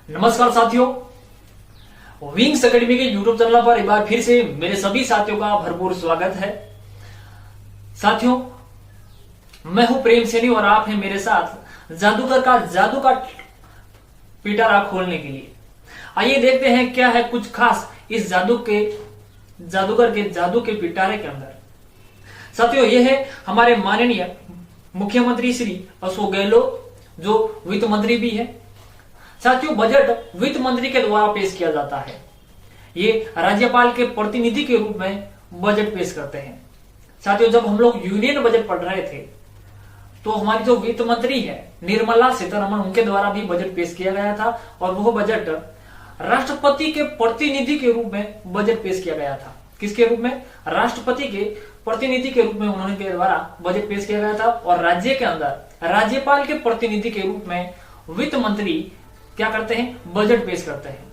नमस्कार साथियों, wings academy के यूट्यूब चैनल पर एक बार फिर से मेरे सभी साथियों का भरपूर स्वागत है। साथियों, मैं हूं प्रेम सैनी और आप हैं मेरे साथ जादू का पिटारा खोलने के लिए। आइए देखते हैं क्या है कुछ खास इस जादूगर के जादू के पिटारे के अंदर। साथियों, यह है हमारे माननीय मुख्यमंत्री श्री अशोक गहलोत, जो वित्त मंत्री भी है। साथियों, बजट वित्त मंत्री के द्वारा पेश किया जाता है। ये राज्यपाल के प्रतिनिधि के रूप में बजट पेश करते हैं। साथियों, जब हम लोग यूनियन बजट पढ़ रहे थे तो हमारी जो वित्त मंत्री है निर्मला सीतारमण, उनके द्वारा भी बजट पेश किया गया था और वह बजट राष्ट्रपति के प्रतिनिधि के रूप में बजट पेश किया गया था। किसके रूप में? राष्ट्रपति के प्रतिनिधि के रूप में उन्होंने के द्वारा बजट पेश किया गया था। और राज्य के अंदर राज्यपाल के प्रतिनिधि के रूप में वित्त मंत्री क्या करते हैं? बजट पेश करते हैं।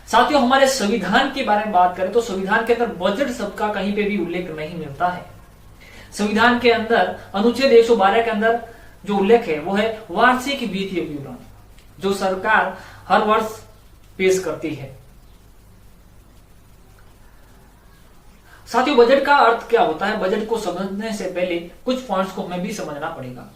साथियों, हमारे संविधान के बारे में बात करें तो संविधान के अंदर बजट शब्द का कहीं पे भी उल्लेख नहीं मिलता है। संविधान के अंदर अनुच्छेद 112 के अंदर जो उल्लेख है वो है वार्षिक वित्तीय विवरण, जो सरकार हर वर्ष पेश करती है। साथियों, बजट का अर्थ क्या होता है? बजट को समझने से पहले कुछ पॉइंट्स को हमें भी समझना पड़ेगा।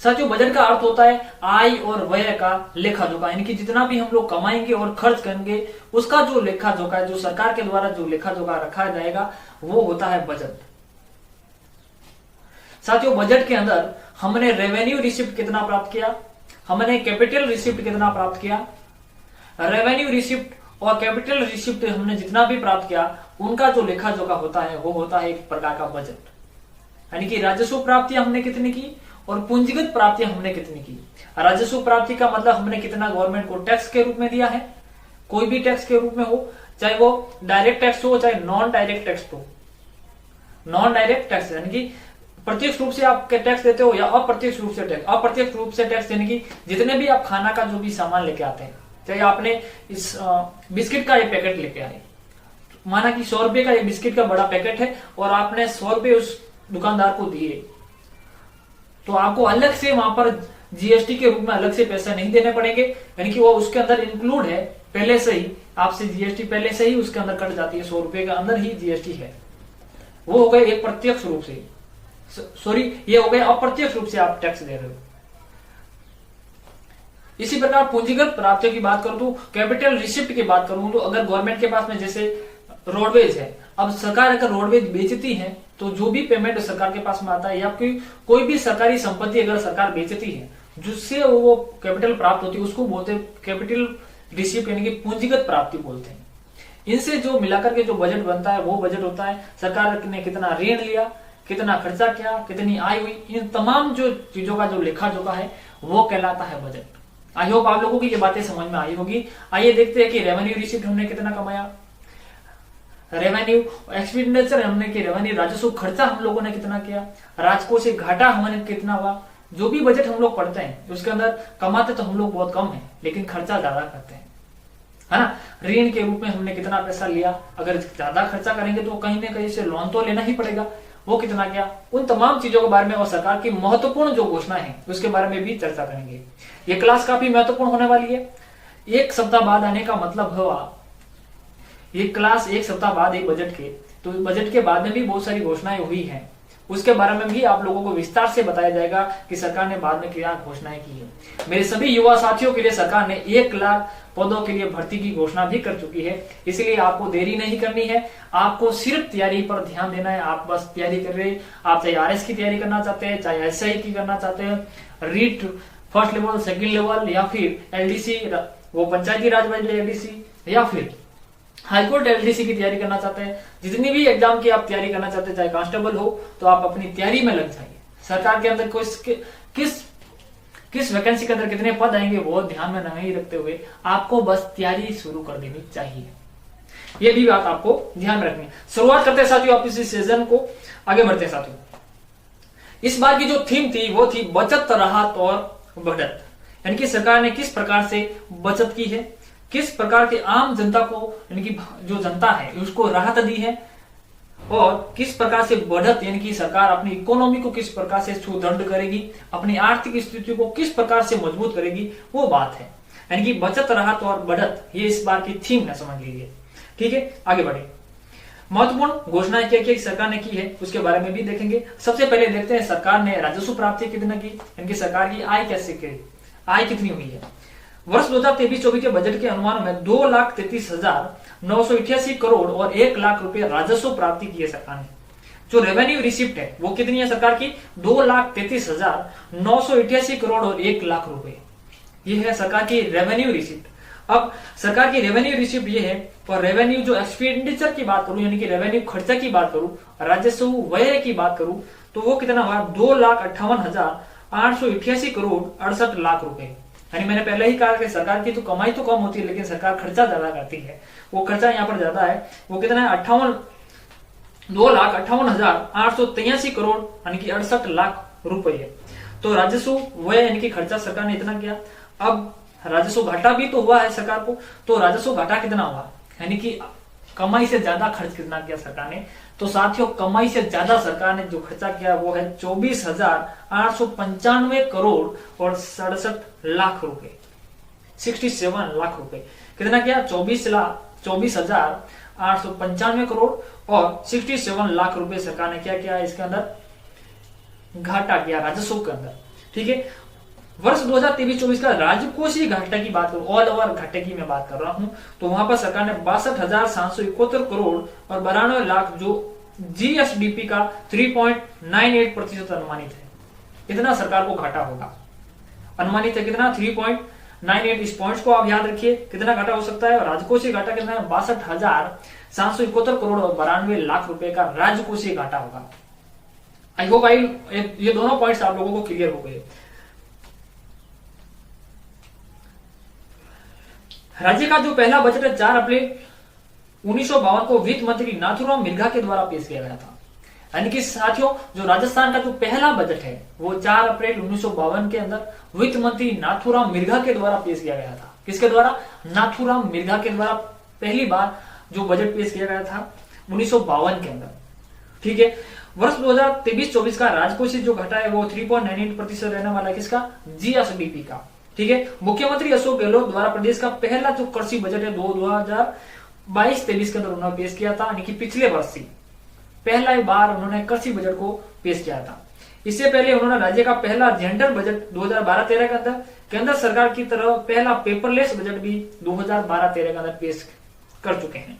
साथियों, बजट का अर्थ होता है आय और व्यय का लेखा जोखा, यानी कि जितना भी हम लोग कमाएंगे और खर्च करेंगे उसका जो लेखा जोखा है, जो सरकार के द्वारा जो लेखा जोखा रखा जाएगा वो होता है बजट। साथियों, बजट के अंदर हमने रेवेन्यू रिसिप्ट कितना प्राप्त किया, हमने कैपिटल रिसिप्ट कितना प्राप्त किया। रेवेन्यू रिसिप्ट और कैपिटल रिसिप्ट हमने जितना भी प्राप्त किया उनका जो लेखा जोखा होता है वो होता है एक प्रकार का बजट। यानी कि राजस्व प्राप्तियां हमने कितनी की और पूंजीगत प्राप्तियां हमने कितनी की। राजस्व प्राप्ति का मतलब हमने कितना गवर्नमेंट को टैक्स के रूप में दिया है, कोई भी टैक्स के रूप में हो, चाहे वो डायरेक्ट टैक्स हो चाहे नॉन डायरेक्ट टैक्स हो। नॉन डायरेक्ट टैक्स यानी कि प्रत्यक्ष रूप से आप टैक्स देते हो या अप्रत्यक्ष रूप से टैक्स। अप्रत्यक्ष रूप से टैक्स यानी कि जितने भी आप खाना का जो भी सामान लेके आते हैं, चाहे आपने इस बिस्किट का एक पैकेट लेके आए, माना कि 100 रुपए का एक बिस्किट का बड़ा पैकेट है और आपने 100 रुपए उस दुकानदार को दिए, तो आपको अलग से वहां पर जीएसटी के रूप में अलग से पैसा नहीं देने पड़ेंगे। यानी कि वो उसके अंदर इंक्लूड है पहले से ही, आपसे जीएसटी पहले से ही उसके अंदर कट जाती है। 100 रुपए के अंदर ही जीएसटी है। वो हो गए एक प्रत्यक्ष रूप से, सॉरी ये हो गए अप्रत्यक्ष रूप से आप टैक्स दे रहे हो। इसी प्रकार पूंजीगत प्राप्तियों की बात करूं तो कैपिटल रिसिप्ट की बात करूं तो अगर गवर्नमेंट के पास में जैसे रोडवेज है, अब सरकार अगर रोडवेज बेचती है तो जो भी पेमेंट सरकार के पास में आता है या कोई भी सरकारी संपत्ति अगर सरकार बेचती है जिससे वो कैपिटल प्राप्त होती है उसको बोलते हैं कैपिटल रिसिप्ट, यानी कि पूंजीगत प्राप्ति बोलते हैं। इनसे जो मिलाकर के जो बजट बनता है वो बजट होता है सरकार ने कितना ऋण लिया, कितना खर्चा किया, कितनी आय हुई, इन तमाम जो चीजों का जो लेखा जोखा है वो कहलाता है बजट। आई होप आप लोगों की ये बातें समझ में आई होगी। आइए देखते हैं कि रेवेन्यू रिसिप्ट हमने कितना कमाया, रेवेन्यू एक्सपेंडिचर हमने की, रेवेन्यू राजस्व खर्चा हम लोगों ने कितना किया, राजकोष से घाटा हमने कितना हुआ। जो भी बजट हम लोग पढ़ते हैं उसके अंदर कमाते तो हम लोग बहुत कम है लेकिन खर्चा ज्यादा करते हैं, है ना। ऋण के रूप में हमने कितना पैसा लिया, अगर ज्यादा खर्चा करेंगे तो कहीं ना कहीं से लोन तो लेना ही पड़ेगा, वो कितना किया। उन तमाम चीजों के बारे में और सरकार की महत्वपूर्ण जो घोषणा है उसके बारे में भी चर्चा करेंगे। ये क्लास काफी महत्वपूर्ण होने वाली है। एक सप्ताह बाद आने का मतलब हुआ ये क्लास एक सप्ताह बाद एक बजट के, तो बजट के बाद में भी बहुत सारी घोषणाएं हुई हैं, उसके बारे में भी आप लोगों को विस्तार से बताया जाएगा कि सरकार ने बाद में क्या घोषणाएं की है। मेरे सभी युवा साथियों के लिए सरकार ने 1 लाख पदों के लिए भर्ती की घोषणा भी कर चुकी है, इसलिए आपको देरी नहीं करनी है। आपको सिर्फ तैयारी पर ध्यान देना है। आप बस तैयारी कर रहे, आप चाहे आरएस की तैयारी करना चाहते हैं, चाहे एसआई की करना चाहते हैं, REET first level, second level, या फिर एलडीसी वो पंचायती राज वाली एलडीसी, या फिर हाईकोर्ट एलडीसी की तैयारी करना चाहते हैं, जितनी भी एग्जाम की आप तैयारी करना चाहते हैं, चाहे कांस्टेबल हो, तो आप अपनी तैयारी में लग जाइए। सरकार के अंदर किस वैकेंसी के अंदर कितने पद आएंगे वो ध्यान में नहीं रखते हुए आपको बस तैयारी शुरू कर देनी चाहिए। ये भी बात आपको ध्यान में रखनी है। शुरुआत करते हैं साथियों आप इस सेशन को, आगे बढ़ते हैं साथियों। इस बार की जो थीम थी वो थी बचत, राहत और बढ़त, यानी कि सरकार ने किस प्रकार से बचत की है, किस प्रकार के आम जनता को यानी कि जो जनता है उसको राहत दी है, और किस प्रकार से बढ़त यानी कि सरकार अपनी इकोनॉमी को किस प्रकार से सुदृढ़ करेगी, अपनी आर्थिक स्थिति को किस प्रकार से मजबूत करेगी, वो बात है। यानी कि बचत, राहत और बढ़त, ये इस बार की थीम है, समझ लीजिए। ठीक है, आगे बढ़े। महत्वपूर्ण घोषणाएं क्या क्या सरकार ने की है उसके बारे में भी देखेंगे। सबसे पहले देखते हैं सरकार ने राजस्व प्राप्ति कितना की, यानी कि सरकार की आय कैसे की, आय कितनी हुई है। वर्ष 2023-24 के बजट के अनुमान में 2,33,988 करोड़ और 1 लाख रुपए राजस्व प्राप्ति की है सरकार ने। जो रेवेन्यू रिसिप्ट है वो कितनी है सरकार की, 2,33,988 करोड़ और 1 लाख रुपए, ये है सरकार की रेवेन्यू रिसिप्ट। अब सरकार की रेवेन्यू रिसिप्ट ये है, और रेवेन्यू जो एक्सपेंडिचर की बात करूं, यानी कि रेवेन्यू खर्चा की बात करूं, राजस्व व्यय की बात करूं, तो वो कितना हुआ, 2,58,888 करोड़ 68 लाख रुपए। यानी मैंने पहले ही कहा कि सरकार की तो कमाई तो कम होती है, लेकिन सरकार खर्चा ज्यादा करती है। वो खर्चा यहाँ पर ज्यादा है, वो कितना है, 2,58,883 करोड़ यानी कि 68 लाख रुपए है। तो राजस्व व्यय यानी कि खर्चा सरकार ने इतना किया। अब राजस्व घाटा भी तो हुआ है सरकार को, तो राजस्व घाटा कितना हुआ, यानी कि कमाई से ज्यादा खर्च कितना किया सरकार ने। तो साथियों, कमाई से ज्यादा सरकार ने जो खर्चा किया वो है 24,895 करोड़ और 67 लाख रुपए, 67 लाख रुपए। कितना किया, 24,895 करोड़ और 67 लाख रुपए सरकार ने क्या किया, इसके अंदर घाटा किया राजस्व के अंदर। ठीक है, वर्ष 2023-24 का राजकोषीय घाटे की बात करूं, ऑल ओवर घाटे की मैं बात कर रहा हूं, तो वहां पर सरकार ने 62,771 करोड़ और 92 लाख जो जीएसडीपी का 3.98% अनुमानित है, इतना सरकार को घाटा होगा। अनुमानित है कितना, 3.98। इस पॉइंट्स को आप याद रखिए, कितना घाटा हो सकता है। और राजकोषीय घाटा कितना है, 62,771 करोड़ और 92 लाख रुपए का राजकोषीय घाटा होगा। आई होप ये दोनों पॉइंट्स आप लोगों को क्लियर हो गए। राज्य का जो पहला बजट है 4 अप्रैल 1952 को वित्त मंत्री नाथूराम मिर्घा के द्वारा पेश किया गया था। यानी कि साथियों, जो राजस्थान का जो पहला बजट है वो 4 अप्रैल 1952 के अंदर वित्त मंत्री नाथूराम मिर्घा के द्वारा पेश किया गया था। किसके द्वारा, नाथूराम मिर्घा के द्वारा पहली बार जो बजट पेश किया गया था 1952 के अंदर। ठीक है, वर्ष 2023-24 का राजकोषीय जो घाटा है वो 3.98% रहने वाला है, किसका, जीएसडीपी का। ठीक है, मुख्यमंत्री अशोक गहलोत द्वारा प्रदेश का पहला जो कृषि बजट है 2022-23 के अंदर उन्होंने पेश किया था, यानी कि पिछले वर्ष ही पहला बार उन्होंने कृषि बजट को पेश किया था। इससे पहले उन्होंने राज्य का पहला जेंडर बजट 2012-13 के अंदर केंद्र सरकार की तरफ पहला पेपरलेस बजट भी 2012-13 के अंदर पेश कर चुके हैं।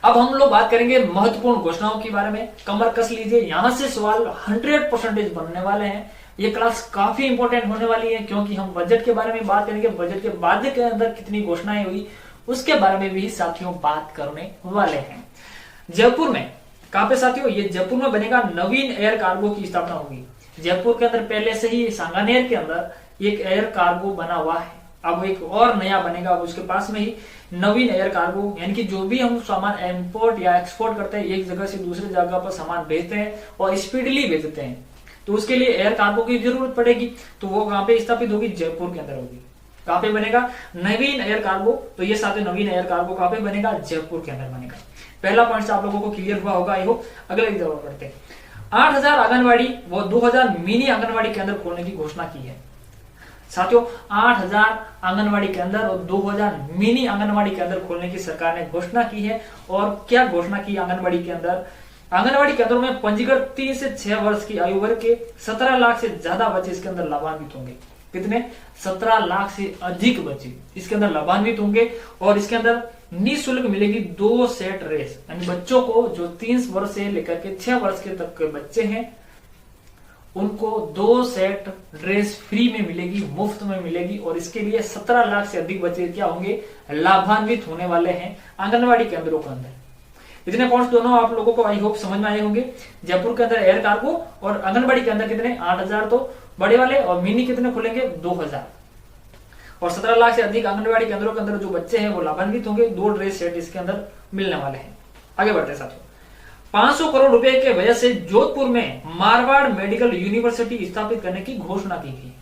अब हम लोग बात करेंगे महत्वपूर्ण घोषणाओं के बारे में। कमर कस लीजिए, यहां से सवाल 100% बनने वाले हैं। ये क्लास काफी इंपॉर्टेंट होने वाली है, क्योंकि हम बजट के बारे में बात करेंगे। बजट के बाद के अंदर कितनी घोषणाएं हुई उसके बारे में भी साथियों बात करने वाले हैं। जयपुर में कहां पे साथियों, ये जयपुर में बनेगा नवीन एयर कार्गो की स्थापना होगी। जयपुर के अंदर पहले से ही सांगानेर के अंदर एक एयर कार्गो बना हुआ है, अब एक और नया बनेगा उसके पास में ही नवीन एयर कार्गो। यानी कि जो भी हम सामान इंपोर्ट या एक्सपोर्ट करते हैं, एक जगह से दूसरी जगह पर सामान भेजते हैं और स्पीडली भेजते हैं, तो उसके लिए एयर कार्गो की जरूरत पड़ेगी। तो वो कहां पे स्थापित होगी, जयपुर के अंदर होगी। कहां पे बनेगा, नवीन एयर कार्गो। तो ये साथ नवीन एयर कार्गो कहां पे बनेगा, जयपुर के अंदर बनेगा। पहला पॉइंट आप लोगों को क्लियर हुआ होगा। आई होप अगले की जरूरत पड़ते हैं। 8,000 आंगनबाड़ी व 2,000 मिनी आंगनबाड़ी केंद्र खोलने की घोषणा की है साथियों। 8,000 आंगनबाड़ी केंद्र और 2,000 मिनी आंगनबाड़ी केंद्र खोलने की सरकार ने घोषणा की है। और क्या घोषणा की, आंगनबाड़ी के अंदर, आंगनबाड़ी केंद्रों में पंजीकृत 3 से 6 वर्ष की आयु वर्ग के 17 लाख से ज्यादा बच्चे इसके अंदर लाभान्वित होंगे। कितने, 17 लाख से अधिक बच्चे इसके अंदर लाभान्वित होंगे। और इसके अंदर निःशुल्क मिलेगी 2 सेट ड्रेस, यानी बच्चों को जो 3 वर्ष से लेकर के 6 वर्ष के तक के बच्चे हैं उनको 2 सेट ड्रेस फ्री में मिलेगी, मुफ्त में मिलेगी। और इसके लिए 17 लाख से अधिक बच्चे क्या होंगे, लाभान्वित होने वाले हैं आंगनबाड़ी केंद्रों के अंदर। इतने पॉइंट्स दोनों आप लोगों को आई होप समझ में आए होंगे। जयपुर के अंदर एयर कार्गो और आंगनबाड़ी के अंदर कितने, 8,000 तो बड़े वाले, और मिनी कितने खुलेंगे, 2,000। और 17 लाख से अधिक आंगनबाड़ी केंद्रों के अंदर जो बच्चे हैं वो लाभान्वित होंगे। 2 ड्रेस सेट इसके अंदर मिलने वाले हैं। आगे बढ़ते साथियों, 500 करोड़ रुपए के वजह से जोधपुर में मारवाड़ मेडिकल यूनिवर्सिटी स्थापित करने की घोषणा की गई।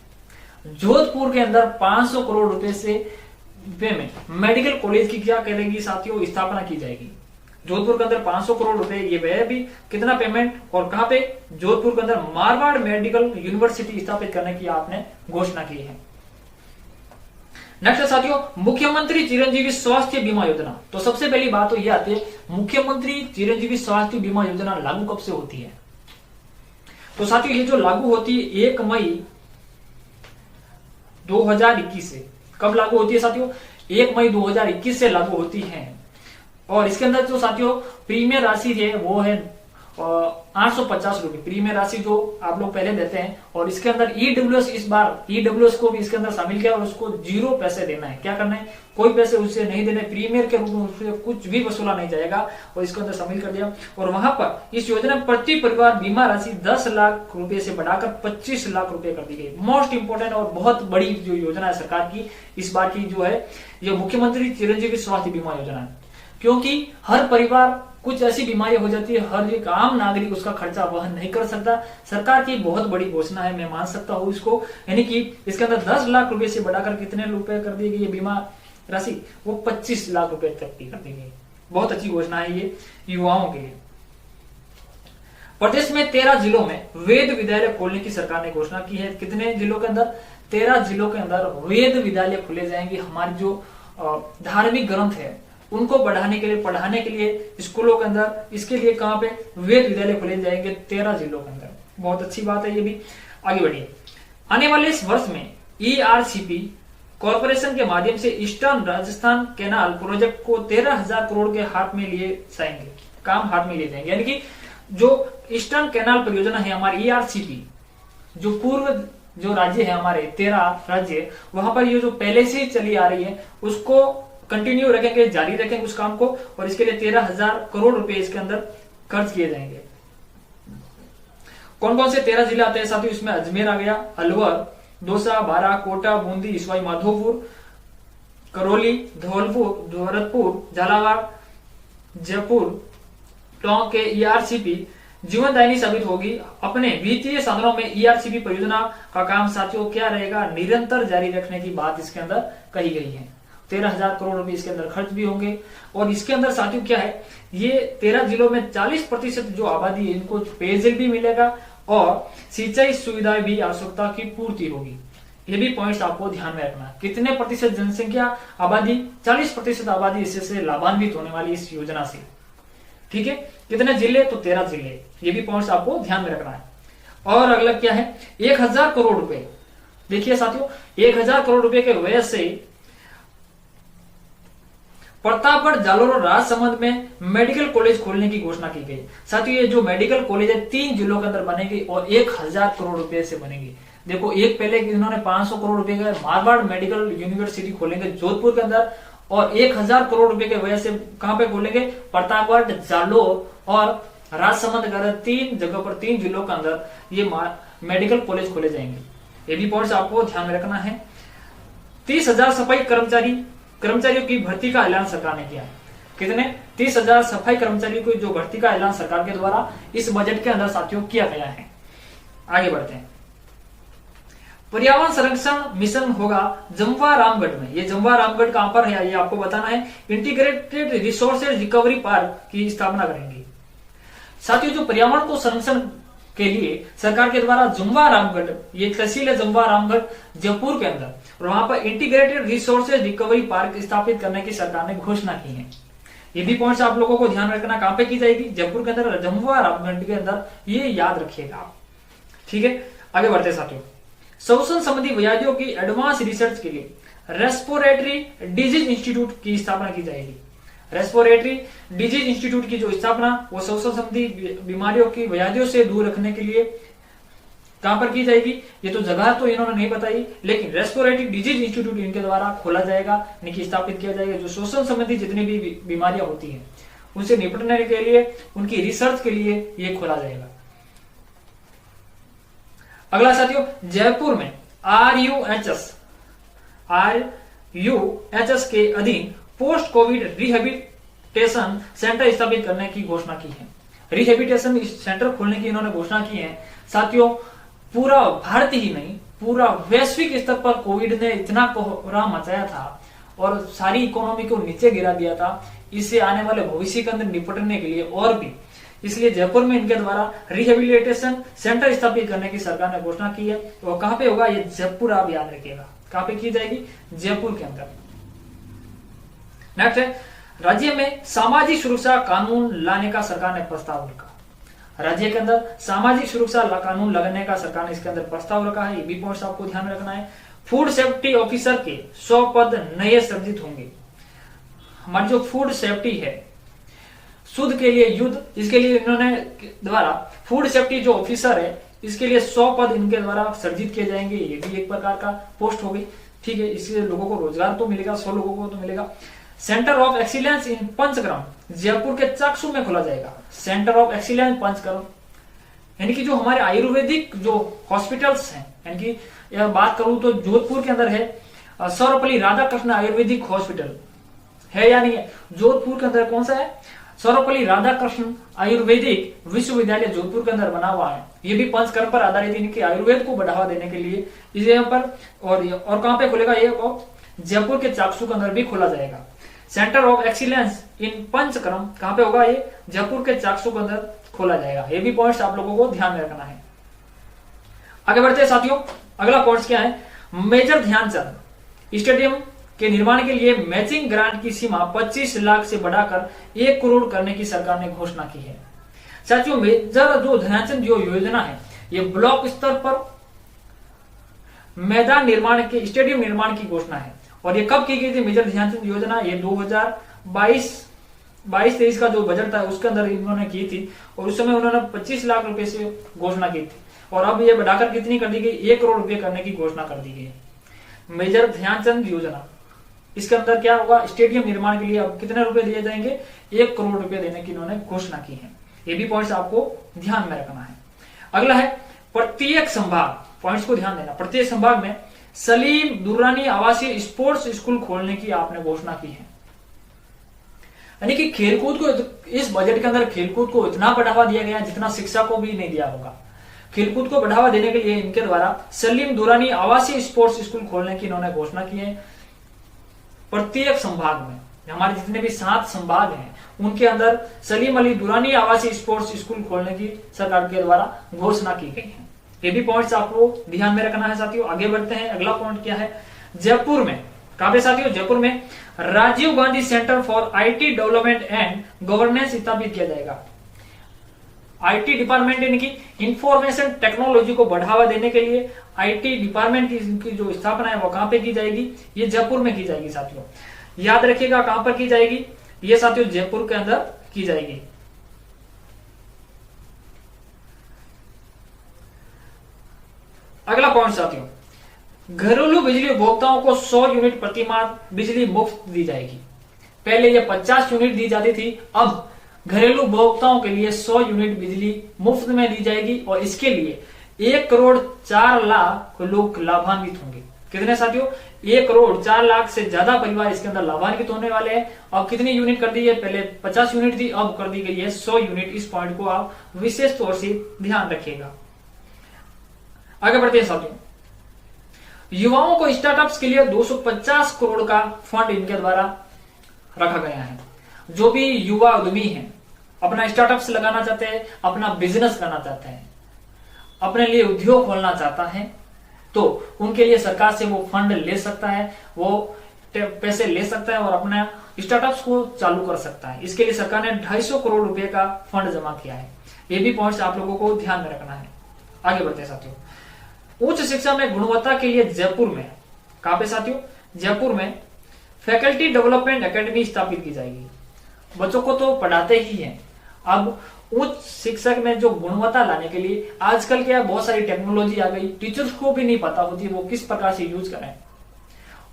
जोधपुर के अंदर 500 करोड़ रुपए से में मेडिकल कॉलेज की क्या करेगी साथियों, स्थापना की जाएगी। जोधपुर के अंदर 500 करोड़ रुपए, ये वह भी कितना पेमेंट, और कहां पे, जोधपुर के अंदर मारवाड़ मेडिकल यूनिवर्सिटी स्थापित करने की आपने घोषणा की है। नेक्स्ट साथियों, मुख्यमंत्री चिरंजीवी स्वास्थ्य बीमा योजना। तो सबसे पहली बात तो यह आती है, मुख्यमंत्री चिरंजीवी स्वास्थ्य बीमा योजना लागू कब से होती है? तो साथियों ये जो लागू होती है 1 मई 2021 से। कब लागू होती है साथियों? 1 मई 2021 से लागू होती है। और इसके अंदर जो साथियों प्रीमियम राशि है वो है 850 रुपए प्रीमियम राशि जो आप लोग पहले देते हैं। और इसके अंदर ईडब्ल्यूएस, इस बार ईडब्ल्यूएस को भी इसके अंदर शामिल किया और उसको 0 पैसे देना है। क्या करना है? कोई पैसे उससे नहीं देने, प्रीमियर के रूप में उससे कुछ भी वसूला नहीं जाएगा और इसके अंदर शामिल कर दिया। और वहां पर इस योजना में प्रति परिवार बीमा राशि 10 लाख रुपए से बढ़ाकर 25 लाख रुपए कर दी गई। मोस्ट इंपोर्टेंट और बहुत बड़ी जो योजना है सरकार की इस बार की जो है ये मुख्यमंत्री चिरंजीवी स्वास्थ्य बीमा योजना है। क्योंकि हर परिवार कुछ ऐसी बीमारी हो जाती है, हर एक आम नागरिक उसका खर्चा वहन नहीं कर सकता। सरकार की बहुत बड़ी घोषणा है, मैं मान सकता हूं इसको। यानी कि इसके अंदर 10 लाख रुपए से बढ़ाकर कितने रुपए कर दी गई बीमा राशि? वो 25 लाख रुपए तक की कर दी गई। बहुत अच्छी घोषणा है ये युवाओं के लिए। प्रदेश में 13 जिलों में वेद विद्यालय खोलने की सरकार ने घोषणा की है। कितने जिलों के अंदर? 13 जिलों के अंदर वेद विद्यालय खोले जाएंगे। हमारी जो धार्मिक ग्रंथ है उनको पढ़ाने के लिए स्कूलों के अंदर, इसके लिए कहां पे वेद विद्यालय खोले जाएंगे? 13 जिलों के अंदर। बहुत अच्छी बात है ये भी। आगे बढ़िए। आने वाले इस वर्ष में ERCP कॉर्पोरेशन के माध्यम से ईस्टर्न राजस्थान कैनाल प्रोजेक्ट को 13,000 करोड़ के हाथ में लिए जाएंगे, काम हाथ में लिए जाएंगे। यानी कि जो ईस्टर्न कैनाल परियोजना है हमारी ERCP, जो पूर्व जो राज्य है हमारे 13 राज्य, वहां पर ये जो पहले से ही चली आ रही है उसको कंटिन्यू रखेंगे, जारी रखेंगे उस काम को। और इसके लिए 13,000 करोड़ रुपए इसके अंदर खर्च किए जाएंगे। कौन कौन से 13 जिले आते हैं साथियों? इसमें अजमेर आ गया, अलवर, दौसा, बारा, कोटा, बूंदी, सवाई माधोपुर, करौली, धौलपुर, भरतपुर, झालावाड़, जयपुर, टोंक के ERCP जीवनदायिनी साबित होगी। अपने वित्तीय साधनों में ERCP परियोजना का काम साथियों क्या रहेगा? निरंतर जारी रखने की बात इसके अंदर कही गई है। 13,000 करोड़ रुपए इसके अंदर खर्च भी होंगे। और इसके अंदर साथियों क्या है, ये 13 जिलों में 40% जो आबादी है इनको पेयजल भी मिलेगा और सिंचाई सुविधाएं भी आवश्यकता की पूर्ति होगी। ये भी पॉइंट्स आपको ध्यान में रखना। कितने प्रतिशत जनसंख्या आबादी? 40% आबादी इससे लाभान्वित होने वाली इस योजना से। ठीक है, कितने जिले? तो 13 जिले। ये भी पॉइंट्स आपको ध्यान में रखना है। और अगला क्या है? 1,000 करोड़ रुपए। देखिए साथियों 1,000 करोड़ रुपए के व्यय से प्रतापगढ़, जालोर और राजसमंद में मेडिकल कॉलेज खोलने की घोषणा की गई। साथियों ये जो मेडिकल कॉलेज है 3 जिलों के अंदर बनेगी और 1,000 करोड़ रुपए से बनेगी। देखो एक पहले इन्होंने 500 करोड़ रुपए का मारवाड़ मेडिकल यूनिवर्सिटी खोलेंगे जोधपुर के अंदर और 1,000 करोड़ रुपए के वजह से कहां पे खोलेंगे? प्रतापगढ़, जालोर और राजसमंद का 3 जगह पर 3 जिलों के अंदर ये मेडिकल कॉलेज खोले जाएंगे। ये भी पॉइंट्स आपको ध्यान में रखना है। 30,000 सफाई कर्मचारियों की भर्ती का ऐलान सरकार ने किया। कितने? 30,000 सफाई कर्मचारियों की जो भर्ती का ऐलान सरकार के द्वारा इस बजट के अंदर साथियों किया गया है। आगे बढ़ते हैं। पर्यावरण संरक्षण मिशन होगा जमवा रामगढ़ में। ये जमवा रामगढ़ कहां पर है ये आपको बताना है। इंटीग्रेटेड रिसोर्सेज रिकवरी पार्क की स्थापना करेंगे। साथियों जो पर्यावरण को संरक्षण के लिए सरकार के द्वारा जमवा रामगढ़, ये तहसील है जमवा रामगढ़ जयपुर के अंदर, और वहां पर इंटीग्रेटेड रिसोर्सेज रिकवरी पार्क स्थापित करने की सरकार ने घोषणा की है। ये भी पॉइंट्स आप लोगों को ध्यान रखना। कहां पे की जाएगी? जयपुर के अंदर, जमवा रामगढ़ के अंदर। ये याद रखिएगा आप। ठीक है, आगे बढ़ते साथियों। श्वसन संबंधी व्याधियों की एडवांस रिसर्च के लिए रेस्पिरेटरी डिजीज इंस्टीट्यूट की स्थापना की जाएगी। रेस्पिरेटरी डिजीज इंस्टीट्यूट की जो स्थापना वो श्वसन संबंधी बीमारियों की व्याधियों से दूर रखने के लिए कहां पर की जाएगी? ये तो जगह तो इन्होंने नहीं बताई, लेकिन रेस्पिरेटरी डिजीज इंस्टीट्यूट इनके द्वारा खोला जाएगा, यानी स्थापित किया जाएगा। जो श्वसन संबंधी जितनी भी बीमारियां होती हैं उनसे निपटने के लिए, उनकी रिसर्च के लिए ये खोला जाएगा। अगला साथियों, जयपुर में RUHS के अधीन पोस्ट कोविड रिहेबिलिटेशन सेंटर स्थापित करने की घोषणा की है। रिहेबिलिटेशन सेंटर खोलने की इन्होंने घोषणा की है। साथियों पूरा भारत ही नहीं, पूरा वैश्विक स्तर पर कोविड ने इतना कोहराम मचाया था और सारी इकोनॉमी को नीचे गिरा दिया था। इससे आने वाले भविष्य के अंदर निपटने के लिए और भी इसलिए जयपुर में इनके द्वारा रिहेबिलिटेशन सेंटर स्थापित करने की सरकार ने घोषणा की है। तो कहां पे होगा ये जयपुर, आप याद रखिएगा, कहां पे की जाएगी, जयपुर के अंदर। नेक्स्ट है, राज्य में सामाजिक सुरक्षा कानून लाने का सरकार ने प्रस्ताव रखा। राज्य के अंदर सामाजिक सुरक्षा कानून लगाने का सरकार ने इसके अंदर प्रस्ताव रखा है। ये भी पॉइंट्स आपको ध्यान में रखना है। फूड सेफ्टी ऑफिसर के 100 पद नए सृजित होंगे। हमारी जो फूड सेफ्टी है, शुद्ध के लिए युद्ध, इसके लिए इन्होंने द्वारा फूड सेफ्टी जो ऑफिसर है, इसके लिए 100 पद इनके द्वारा सृजित किए जाएंगे। ये भी एक प्रकार का पोस्ट होगी, ठीक है। इससे लोगों को रोजगार तो मिलेगा, 100 लोगों को तो मिलेगा। Centre of excellence in Panchakarma Jaipur के चाकसू में खोला जाएगा। सेंटर ऑफ एक्सीलेंस पंचक्रम, यानी कि जो हमारे आयुर्वेदिक जो हॉस्पिटल्स हैं, यानी कि यह बात करूं तो जोधपुर के अंदर है सर्वपल्ली राधाकृष्ण आयुर्वेदिक हॉस्पिटल, है या नहीं है? जोधपुर के अंदर कौन सा है? सर्वपल्ली राधाकृष्ण आयुर्वेदिक विश्वविद्यालय जोधपुर के अंदर बना हुआ है। ये भी पंचकर्म पर आधारित, इनके आयुर्वेद को बढ़ावा देने के लिए इस यहाँ पर, और कहां पे खुलेगा ये? जयपुर के चाकसू के अंदर भी खोला जाएगा। सेंटर ऑफ एक्सीलेंस इन पंचकर्म कहां पे होगा? ये जयपुर के चाकसू के अंदर खोला जाएगा। ये भी पॉइंट्स आप लोगों को ध्यान में रखना है। आगे बढ़ते हैं साथियों, अगला पॉइंट्स क्या है? मेजर ध्यानचंद स्टेडियम के निर्माण के लिए मैचिंग ग्रांट की सीमा 25 लाख से बढ़ाकर 1 करोड़ करने की सरकार ने घोषणा की है। साथियों, मेजर जो ध्यानचंद जो योजना है, ये ब्लॉक स्तर पर मैदान निर्माण के, स्टेडियम निर्माण की घोषणा है। और ये कब की गई थी मेजर ध्यानचंद योजना? ये 2022-23 का जो बजट था उसके अंदर इन्होंने की थी, और उस समय उन्होंने 25 लाख रुपए से घोषणा की थी, और अब ये बढ़ाकर कितनी कर दी गई? 1 करोड़ रुपए करने की घोषणा कर दी गई है। मेजर ध्यानचंद योजना, इसके अंदर क्या होगा? स्टेडियम निर्माण के लिए अब कितने रुपए दिए जाएंगे? 1 करोड़ रुपए देने की इन्होंने घोषणा की है। ये भी पॉइंट्स आपको ध्यान में रखना है। अगला है प्रत्येक संभाग, पॉइंट्स को ध्यान देना। प्रत्येक संभाग में सलीम दुर्रानी आवासीय स्पोर्ट्स स्कूल खोलने की आपने घोषणा की है। यानी कि खेलकूद को, इस बजट के अंदर खेलकूद को इतना बढ़ावा दिया गया जितना शिक्षा को भी नहीं दिया होगा। खेलकूद को बढ़ावा देने के लिए इनके द्वारा सलीम दुरानी आवासीय स्पोर्ट्स स्कूल खोलने की इन्होंने घोषणा की है। प्रत्येक संभाग में, हमारे जितने भी 7 संभाग हैं, उनके अंदर सलीम अली दुरानी आवासीय स्पोर्ट्स स्कूल खोलने की सरकार के द्वारा घोषणा की गई है। ये भी पॉइंट्स आपको ध्यान में रखना है साथियों। आगे बढ़ते हैं, अगला पॉइंट क्या है? जयपुर में, कहां पे साथियों? जयपुर में Rajiv Gandhi centre for IT development and governance स्थापित किया जाएगा। आईटी डिपार्टमेंट, यानी कि इंफॉर्मेशन टेक्नोलॉजी को बढ़ावा देने के लिए आईटी डिपार्टमेंट की जो स्थापना है वो कहां पे की जाएगी? ये जयपुर में की जाएगी साथियों। याद रखिएगा कहां पर की जाएगी? ये साथियों जयपुर के अंदर की जाएगी। अगला पॉइंट साथियों, घरेलू बिजली उपभोक्ताओं को 100 यूनिट प्रति माह बिजली मुफ्त दी जाएगी। पहले ये 50 यूनिट दी जाती थी, अब घरेलू उपभोक्ताओं के लिए 100 यूनिट बिजली मुफ्त में दी जाएगी, और इसके लिए 1 करोड़ 4 लाख लोग लाभान्वित होंगे। कितने साथियों? 1 करोड़ 4 लाख से ज्यादा परिवार इसके अंदर लाभान्वित होने वाले हैं। अब कितनी यूनिट कर दी है? पहले 50 यूनिट थी, अब कर दी गई है 100 यूनिट। इस पॉइंट को आप विशेष तौर से ध्यान रखिएगा। आगे बढ़ते हैं साथियों, युवाओं को स्टार्टअप्स के लिए 250 करोड़ का फंड इनके द्वारा रखा गया है। जो भी युवा उद्यमी हैं, अपना स्टार्टअप्स लगाना चाहते हैं, अपना बिजनेस करना चाहते हैं, अपने लिए उद्योग खोलना चाहता है, तो उनके लिए सरकार से वो फंड ले सकता है, वो पैसे ले सकता है और अपना स्टार्टअप्स को चालू कर सकता है। इसके लिए सरकार ने 250 करोड़ रुपए का फंड जमा किया है। ये भी पॉइंट्स आप लोगों को ध्यान में रखना है। आगे बढ़ते हैं साथियों, उच्च शिक्षा में गुणवत्ता के लिए जयपुर में, कहां पे साथियों? जयपुर में फैकल्टी डेवलपमेंट एकेडमी स्थापित की जाएगी। बच्चों को तो पढ़ाते ही हैं, अब उच्च शिक्षा में जो गुणवत्ता लाने के लिए आजकल क्या बहुत सारी टेक्नोलॉजी आ गई, टीचर्स को भी नहीं पता होती वो किस प्रकार से यूज करें।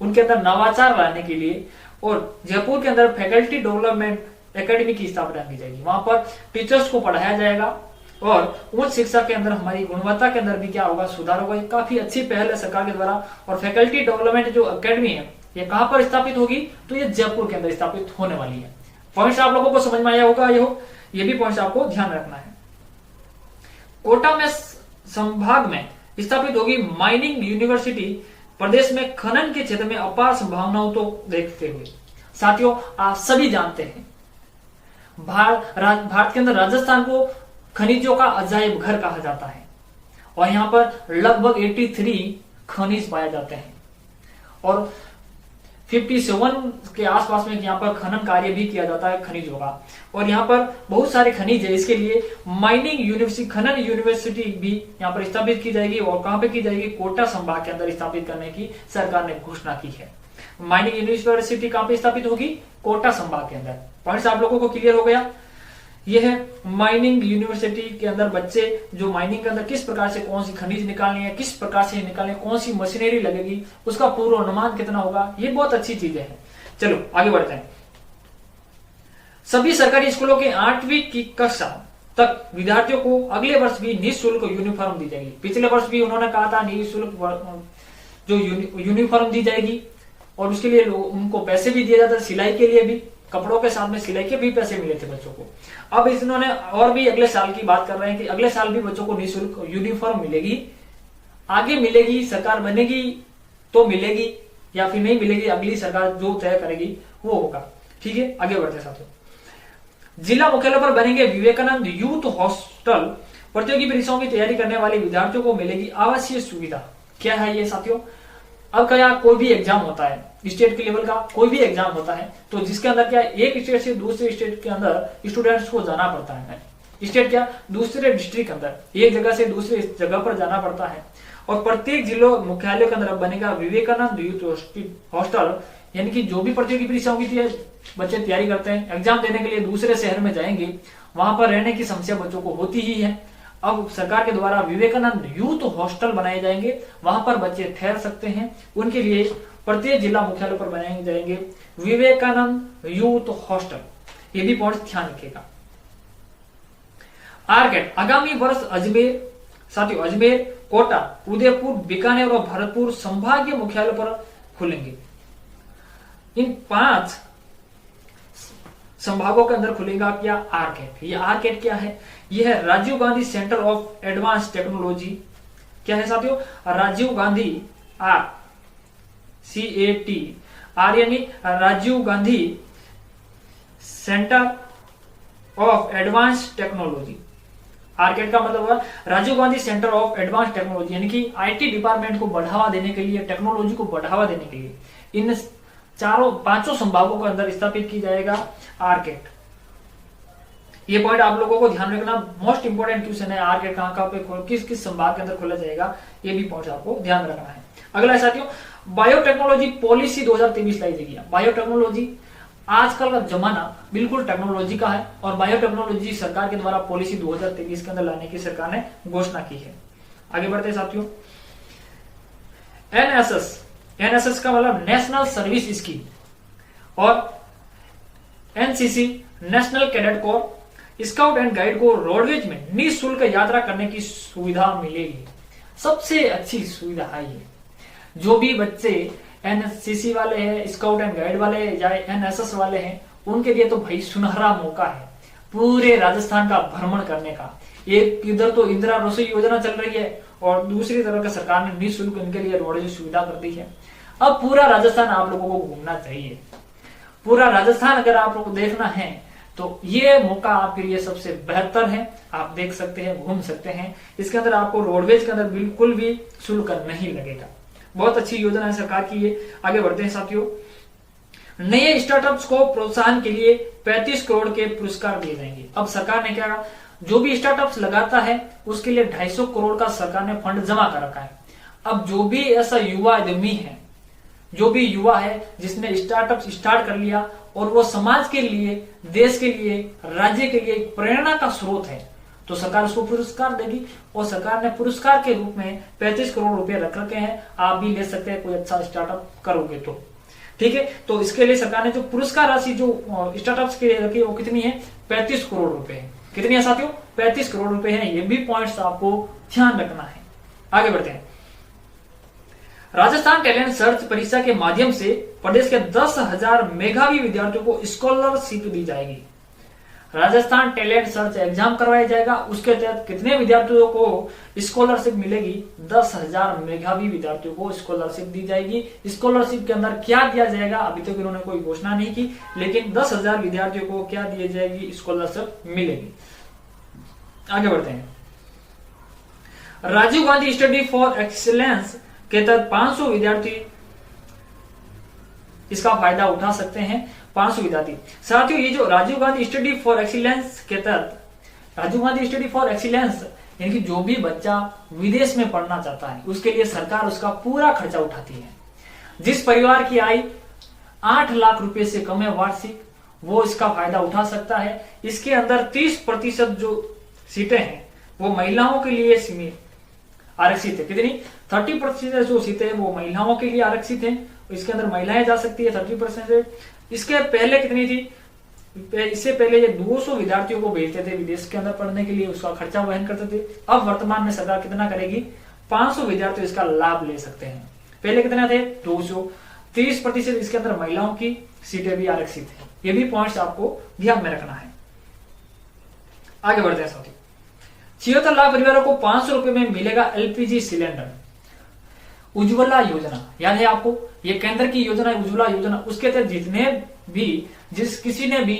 उनके अंदर नवाचार लाने के लिए और जयपुर के अंदर फैकल्टी डेवलपमेंट एकेडमी की स्थापना की जाएगी। वहां पर टीचर्स को पढ़ाया जाएगा और उच्च शिक्षा के अंदर हमारी गुणवत्ता के अंदर भी क्या होगा? सुधार होगा। काफी अच्छी पहल है सरकार के द्वारा। और फैकल्टी डेवलपमेंट जो एकेडमी है ये कहां पर स्थापित होगी? तो ये जयपुर के अंदर स्थापित होने वाली है। पॉइंट्स आप लोगों को समझ में आया होगा, ये भी पॉइंट्स आपको ध्यान रखना है। कोटा में संभाग में स्थापित होगी माइनिंग यूनिवर्सिटी। प्रदेश में खनन के क्षेत्र में अपार संभावनाओं को देखते हुए साथियों, आप सभी जानते हैं भारत के अंदर राजस्थान को खनिजों का अजायब घर कहा जाता है और यहाँ पर लगभग 83 खनिज पाए जाते हैं और 57 के आसपास में यहाँ पर खनन कार्य भी किया जाता है खनिजों का। और यहाँ पर बहुत सारे खनिज है, इसके लिए माइनिंग यूनिवर्सिटी, खनन यूनिवर्सिटी भी यहाँ पर स्थापित की जाएगी। और कहाँ पे की जाएगी? कोटा संभाग के अंदर स्थापित करने की सरकार ने घोषणा की है। माइनिंग यूनिवर्सिटी कहाँ पे स्थापित होगी? कोटा संभाग के अंदर। पॉइंट्स आप लोगों को क्लियर हो गया? यह है माइनिंग यूनिवर्सिटी के अंदर बच्चे जो माइनिंग के अंदर किस प्रकार से कौन सी खनिज निकालनी है, किस प्रकार से निकालनी है, कौन सी मशीनरी लगेगी, उसका पूर्वानुमान कितना होगा, ये बहुत अच्छी चीजें हैं। चलो आगे बढ़ते हैं। सभी सरकारी स्कूलों के 8वीं की कक्षा तक विद्यार्थियों को अगले वर्ष भी निःशुल्क यूनिफॉर्म दी जाएगी। पिछले वर्ष भी उन्होंने कहा था निःशुल्क जो यूनिफॉर्म दी जाएगी और उसके लिए उनको पैसे भी दिए जाते हैं, सिलाई के लिए भी, कपड़ों के साथ में सिलाई के भी पैसे मिले थे बच्चों को। अब इन्होंने और भी अगले साल की बात कर रहे हैं कि अगले साल भी बच्चों को निःशुल्क यूनिफॉर्म मिलेगी। आगे मिलेगी, सरकार बनेगी तो मिलेगी या फिर नहीं मिलेगी, अगली सरकार जो तय करेगी वो होगा। ठीक है, आगे बढ़ते साथियों। जिला मुख्यालय पर बनेंगे विवेकानंद यूथ हॉस्टल। प्रतियोगी परीक्षाओं की तैयारी करने वाले विद्यार्थियों को मिलेगी आवासीय सुविधा। क्या है ये साथियों? अब क्या कोई भी एग्जाम होता है, स्टेट के लेवल का कोई भी एग्जाम होता है, तो जिसके अंदर क्या एक स्टेट से दूसरे स्टेट के अंदर स्टूडेंट्स को जाना पड़ता है। स्टेट क्या, दूसरे डिस्ट्रिक्ट के अंदर एक जगह से दूसरे जगह पर जाना पड़ता है। और प्रत्येक जिलों मुख्यालय के अंदर बनेगा विवेकानंद यूथ हॉस्टल, यानी कि जो भी प्रतियोगी परीक्षाओं की बच्चे तैयारी करते हैं, एग्जाम देने के लिए दूसरे शहर में जाएंगे, वहां पर रहने की समस्या बच्चों को होती ही है। अब सरकार के द्वारा विवेकानंद यूथ हॉस्टल बनाए जाएंगे, वहां पर बच्चे ठहर सकते हैं। उनके लिए प्रत्येक जिला मुख्यालय पर बनाए जाएंगे विवेकानंद यूथ हॉस्टल। ये भी पॉइंट ध्यान रखिएगा। आरकेट आगामी वर्ष अजमेर, साथियों अजमेर, कोटा, उदयपुर, बीकानेर और भरतपुर संभागीय मुख्यालय पर खुलेंगे। इन 5 संभागों के अंदर खुलेगा क्या? आरकेट। ये आरकेट क्या है? यह है Rajiv Gandhi centre of advance technology. क्या है साथियों? राजीव गांधी CAT यानी Rajiv Gandhi centre of advance technology. आरकेट का मतलब है Rajiv Gandhi centre of advance technology, यानी कि IT डिपार्टमेंट को बढ़ावा देने के लिए, टेक्नोलॉजी को बढ़ावा देने के लिए इन 5 संभागों के अंदर स्थापित की जाएगा आरकेट। ये पॉइंट आप लोगों को ध्यान रखना, मोस्ट इंपोर्टेंट क्वेश्चन है। आरकेट कहां पे किस संभाग के अंदर खोला जाएगा, ये भी पॉइंट आपको ध्यान रखना है। अगला है साथियों बायोटेक्नोलॉजी पॉलिसी 2023 लाई जाएगी। बायोटेक्नोलॉजी, आजकल का जमाना बिल्कुल टेक्नोलॉजी का है और बायोटेक्नोलॉजी सरकार के द्वारा पॉलिसी 2023 के अंदर लाने की सरकार ने घोषणा की है। आगे बढ़ते हैं साथियों। NSS का मतलब नेशनल सर्विस स्कीम और NCC national cadet corps, scout and guide को रोडवेज में निःशुल्क यात्रा करने की सुविधा मिलेगी। सबसे अच्छी सुविधा है ये। जो भी बच्चे NCC वाले हैं, स्काउट एंड गाइड वाले या NSS वाले हैं, उनके लिए तो भाई सुनहरा मौका है पूरे राजस्थान का भ्रमण करने का। एक इधर तो इंदिरा रसोई योजना चल रही है और दूसरी तरफ का सरकार ने निःशुल्क इनके लिए रोडवेज सुविधा कर दी है। अब पूरा राजस्थान आप लोगों को घूमना चाहिए। पूरा राजस्थान अगर आप लोगों को देखना है तो ये मौका आपके लिए सबसे बेहतर है। आप देख सकते हैं, घूम सकते हैं। इसके अंदर आपको रोडवेज के अंदर बिल्कुल भी शुल्क नहीं लगेगा। बहुत अच्छी योजना है सरकार की ये। आगे बढ़ते हैं साथियों। नए स्टार्टअप्स को प्रोत्साहन के लिए 35 करोड़ के पुरस्कार दिए जाएंगे। अब सरकार ने क्या कहा, जो भी स्टार्टअप्स लगाता है उसके लिए 250 करोड़ का सरकार ने फंड जमा कर रखा है। अब जो भी ऐसा युवा आदमी है, जो भी युवा है जिसने स्टार्टअप स्टार्ट कर लिया और वो समाज के लिए, देश के लिए, राज्य के लिए एक प्रेरणा का स्रोत है, तो सरकार उसको पुरस्कार देगी। और सरकार ने पुरस्कार के रूप में 35 करोड़ रुपए रख रखे हैं। आप भी ले सकते हैं कोई अच्छा स्टार्टअप करोगे तो। ठीक है, तो इसके लिए सरकार ने जो पुरस्कार राशि जो स्टार्टअप्स के लिए रखी है वो कितनी है? 35 करोड़ रुपए है। कितनी है साथियों? 35 करोड़ रुपए है। ये भी पॉइंट्स आपको ध्यान रखना है। आगे बढ़ते हैं। राजस्थान टैलेंट सर्च परीक्षा के माध्यम से प्रदेश के 10,000 मेधावी विद्यार्थियों को स्कॉलरशिप दी जाएगी। राजस्थान टैलेंट सर्च एग्जाम करवाया जाएगा। उसके तहत कितने विद्यार्थियों को स्कॉलरशिप मिलेगी? 10,000 मेधावी विद्यार्थियों को स्कॉलरशिप दी जाएगी। स्कॉलरशिप के अंदर क्या दिया जाएगा अभी तक इन्होंने कोई घोषणा नहीं की, लेकिन 10,000 विद्यार्थियों को क्या दी जाएगी? स्कॉलरशिप मिलेगी। आगे बढ़ते हैं। Rajiv Gandhi study for excellence के तहत 500 विद्यार्थी इसका फायदा उठा सकते हैं। 500 विद्यार्थी। साथियों, ये जो Rajiv Gandhi study for excellence के तहत, Rajiv Gandhi study for excellence यानी कि जो भी बच्चा विदेश में पढ़ना चाहता है उसके लिए सरकार उसका पूरा खर्चा उठाती है। जिस परिवार की आय 8 लाख रुपए से कम है वार्षिक, वो इसका फायदा उठा सकता है। इसके अंदर 30% जो सीटें हैं वो महिलाओं के लिए सीमित आरक्षित है। कितनी? 30% जो सीटें हैं वो महिलाओं के लिए आरक्षित है। इसके अंदर महिलाएं जा सकती है 30%। इसके पहले कितनी थी? इससे पहले ये 200 विद्यार्थियों को भेजते थे विदेश के अंदर पढ़ने के लिए, उसका खर्चा वहन करते थे। अब वर्तमान में सरकार कितना करेगी? 500 विद्यार्थी इसका लाभ ले सकते हैं। पहले कितना थे? 200। 30% इसके अंदर महिलाओं की सीटें भी आरक्षित है। ये भी पॉइंट्स आपको ध्यान में रखना है। आगे बढ़ते हैं साथियों। 76 लाख परिवारों को 500 रुपए में मिलेगा एलपीजी सिलेंडर। उज्ज्वला योजना याद है आपको? ये केंद्र की योजना है उज्ज्वला योजना। उसके तहत किसी ने भी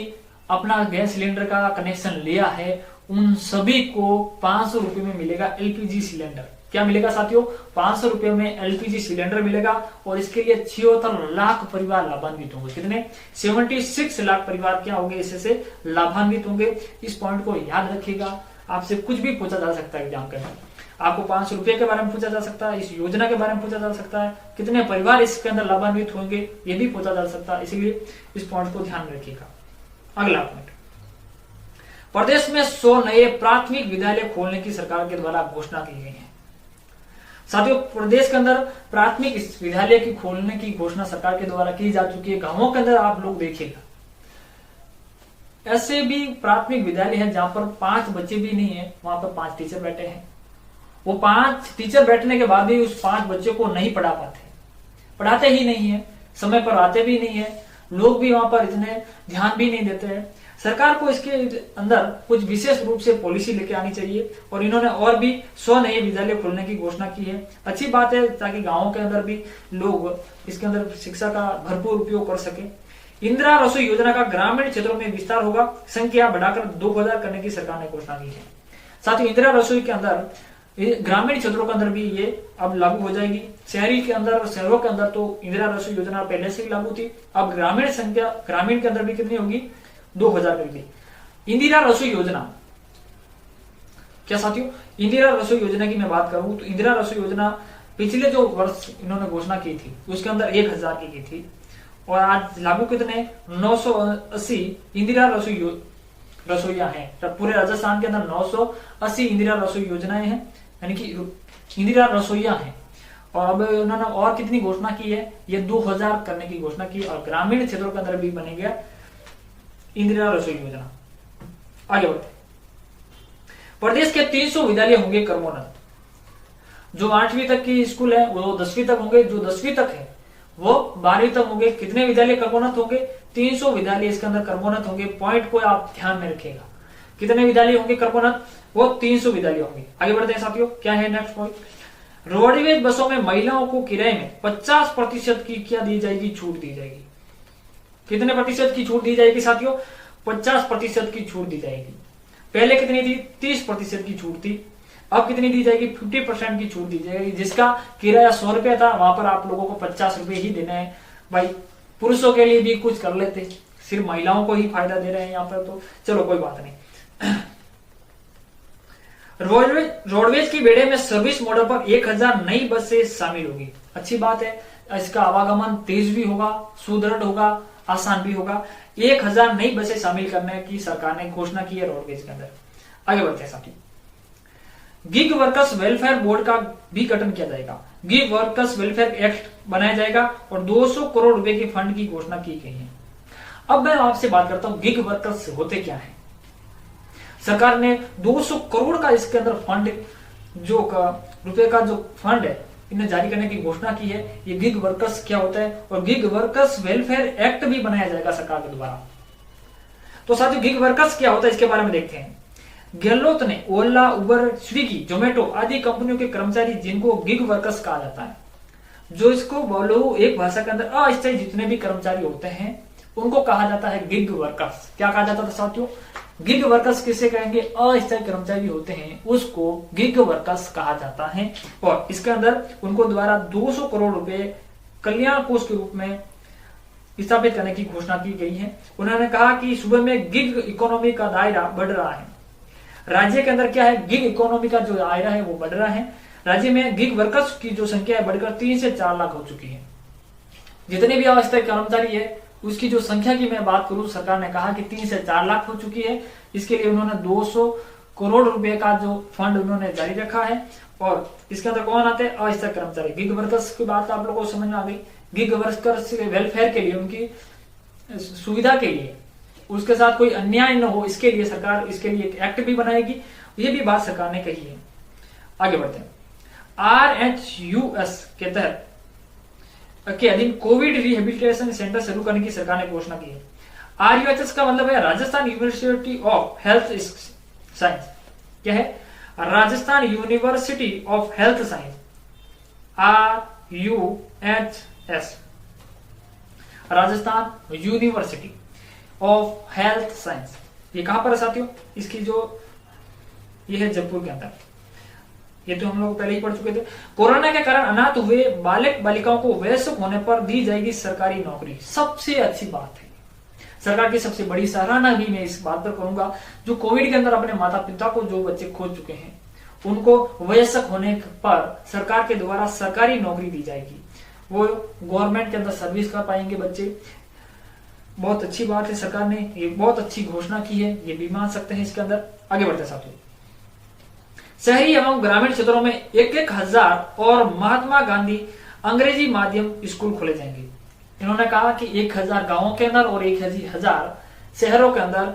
अपना गैस सिलेंडर का कनेक्शन लिया है उन सभी को 500 रुपए में मिलेगा एलपीजी सिलेंडर। क्या मिलेगा साथियों? 500 रुपए में एलपीजी सिलेंडर मिलेगा और इसके लिए 76 लाख परिवार लाभान्वित होंगे। कितने? 76 लाख परिवार क्या होंगे? इससे लाभान्वित होंगे। इस पॉइंट को याद रखिएगा। आपसे कुछ भी पूछा जा सकता है एग्जाम के अंदर। आपको 500 रुपए के बारे में पूछा जा सकता है, इस योजना के बारे में पूछा जा सकता है, कितने परिवार इसके अंदर लाभान्वित होंगे ये भी पूछा जा सकता है। इसलिए इस पॉइंट को ध्यान रखिएगा। अगला पॉइंट, प्रदेश में 100 नए प्राथमिक विद्यालय खोलने की सरकार के द्वारा घोषणा की गई है। साथियों, प्रदेश के अंदर प्राथमिक विद्यालय की खोलने की घोषणा सरकार के द्वारा की जा चुकी है। गांवों के अंदर आप लोग देखिएगा, ऐसे भी प्राथमिक विद्यालय है जहां पर 5 बच्चे भी नहीं है, वहां पर 5 टीचर बैठे हैं। वो 5 टीचर बैठने के बाद भी उस 5 बच्चों को नहीं पढ़ा पाते, पढ़ाते ही नहीं है, समय पर आते भी नहीं है, लोग भी वहां पर इतने ध्यान भी नहीं देते हैं। सरकार को इसके अंदर कुछ विशेष रूप से पॉलिसी लेके आनी चाहिए और इन्होंने और भी 100 नए विद्यालय खोलने की घोषणा की है। अच्छी बात है ताकि गांवों के अंदर भी लोग इसके अंदर शिक्षा का भरपूर उपयोग कर सके। इंदिरा रसोई योजना का ग्रामीण क्षेत्रों में विस्तार होगा, संख्या बढ़ाकर 2000 करने की सरकार ने घोषणा की है। साथ ही इंदिरा रसोई के अंदर ग्रामीण क्षेत्रों के अंदर भी ये अब लागू हो जाएगी। शहरी के अंदर, शहरों के अंदर तो इंदिरा रसोई योजना पहले से ही लागू थी, अब ग्रामीण के अंदर भी कितनी होगी? 2000 करके। इंदिरा रसोई योजना क्या साथियों? इंदिरा रसोई योजना की मैं बात करूं तो इंदिरा रसोई योजना पिछले जो वर्ष इन्होंने घोषणा की थी उसके अंदर 1000 की थी और आज लागू कितने? 980 इंदिरा रसोइयां हैं। तो पूरे राजस्थान के अंदर 980 इंदिरा रसोई योजनाएं हैं, यानी कि इंदिरा रसोइयां हैं। और अब उन्होंने और कितनी घोषणा की है? ये 2000 करने की घोषणा की और ग्रामीण क्षेत्रों के अंदर भी बनेगा इंदिरा रसोई योजना। आगे बढ़ते, प्रदेश के 300 विद्यालय होंगे कर्मोन्नत। जो 8वीं तक की स्कूल है वो 10वीं तक होंगे, जो 10वीं तक है वो 12वीं तक होंगे। कितने विद्यालय कर्मोन्नत होंगे? 300 विद्यालय इसके अंदर कर्मोन्नत होंगे। पॉइंट को आप ध्यान में रखिएगा, कितने विद्यालय होंगे कर्मोन्नत? वो 300 विद्यालय होंगे। आगे बढ़ते हैं साथियों, क्या है नेक्स्ट पॉइंट? रोडवेज बसों में महिलाओं को किराए में 50% की क्या दी जाएगी? छूट दी जाएगी। कितने प्रतिशत की छूट दी जाएगी साथियों? 50% की छूट दी जाएगी। पहले कितनी थी? 30% की छूट थी, अब कितनी दी जाएगी? 50% की छूट दी जाएगी। जिसका किराया 100 रुपया था वहां पर आप लोगों को 50 रुपए ही देना है। भाई पुरुषों के लिए भी कुछ कर लेते, सिर्फ महिलाओं को ही फायदा दे रहे हैं यहाँ पर, तो चलो कोई बात नहीं। रोडवेज की बेड़े में सर्विस मॉडल पर 1000 नई बसें शामिल होगी। अच्छी बात है, इसका आवागमन तेज भी होगा, सुदृढ़ होगा, आसान भी होगा। 1000 नई बसें शामिल करने की सरकार ने घोषणा की है रोडवेज के अंदर। आगे बढ़ते हैं साथी, गिग वर्कर्स वेलफेयर बोर्ड का भी गठन किया जाएगा। गिग वर्कर्स वेलफेयर एक्ट बनाया जाएगा और 200 करोड़ रुपए के फंड की घोषणा की गई है। अब मैं आपसे बात करता हूं गिग वर्कर्स होते क्या है। सरकार ने 200 करोड़ का इसके अंदर फंड रुपए का जो फंड है इन्हें जारी करने की घोषणा की है। ये गिग वर्कर्स क्या होता है और गिग वर्कर्स वेलफेयर एक्ट भी बनाया जाएगा सरकार के द्वारा। तो साथियों गिग वर्कर्स क्या होता है इसके बारे में देखते हैं। गहलोत ने ओला, उबर, स्विगी, जोमेटो आदि कंपनियों के कर्मचारी जिनको गिग वर्कर्स कहा जाता है, जो इसको बोलो एक भाषा के अंदर अस्थायी जितने भी कर्मचारी होते हैं उनको कहा जाता है गिग वर्कर्स। क्या कहा जाता था साथियों? गिग वर्कर्स किसे कहेंगे? अस्थायी कर्मचारी होते हैं उसको गिग वर्कर्स कहा जाता है। और इसके अंदर उनको द्वारा 200 करोड़ रुपए कल्याण कोष के रूप में स्थापित करने की घोषणा की गई है। उन्होंने कहा कि सूबे में गिग इकोनॉमी का दायरा बढ़ रहा है। राज्य के अंदर क्या है? गिग इकोनॉमी का जो दायरा है वो बढ़ रहा है। राज्य में गिग वर्कर्स की जो संख्या है बढ़कर 3 से 4 लाख हो चुकी है। जितने भी अस्थायी कर्मचारी है उसकी जो संख्या की मैं बात करूं, सरकार ने कहा कि 3 से 4 लाख हो चुकी है। इसके लिए उन्होंने 200 करोड़ रुपए का जो फंड उन्होंने जारी रखा है। और इसके अंदर कौन आते हैं? अस्थायी कर्मचारी। गिग वर्कर्स की बात आप लोगों को समझ में आ गई। गिग वर्कर्स के वेलफेयर के लिए, उनकी सुविधा के लिए, उसके साथ कोई अन्याय न हो, इसके लिए सरकार इसके लिए एक एक्ट भी बनाएगी। ये भी बात सरकार ने कही है। आगे बढ़ते हैं। RHUS के तहत के अधीन कोविड रिहेबिलिटेशन सेंटर शुरू करने की सरकार ने घोषणा की है। RUHS का मतलब है Rajasthan university of health science. क्या है? Rajasthan university of health science, RUHS, Rajasthan university of health science. ये कहां पर है साथियों? इसकी जो ये है जयपुर के अंदर। ये तो हम लोग पहले ही पढ़ चुके थे। कोरोना के कारण अनाथ हुए बालक बालिकाओं को वयस्क होने पर दी जाएगी सरकारी नौकरी। सबसे अच्छी बात है, सरकार की सबसे बड़ी सराहना भी मैं इस बात पर करूंगा। जो कोविड के अंदर अपने माता पिता को जो बच्चे खो चुके हैं उनको वयस्क होने पर सरकार के द्वारा सरकारी नौकरी दी जाएगी। वो गवर्नमेंट के अंदर सर्विस कर पाएंगे बच्चे। बहुत अच्छी बात है, सरकार ने ये बहुत अच्छी घोषणा की है, ये भी मान सकते हैं इसके अंदर। आगे बढ़ते हैं साथियों। शहरी एवं ग्रामीण क्षेत्रों में 1,000 और महात्मा गांधी अंग्रेजी माध्यम स्कूल खोले जाएंगे। इन्होंने कहा कि 1,000 गांवों के अंदर और 1,000 शहरों के अंदर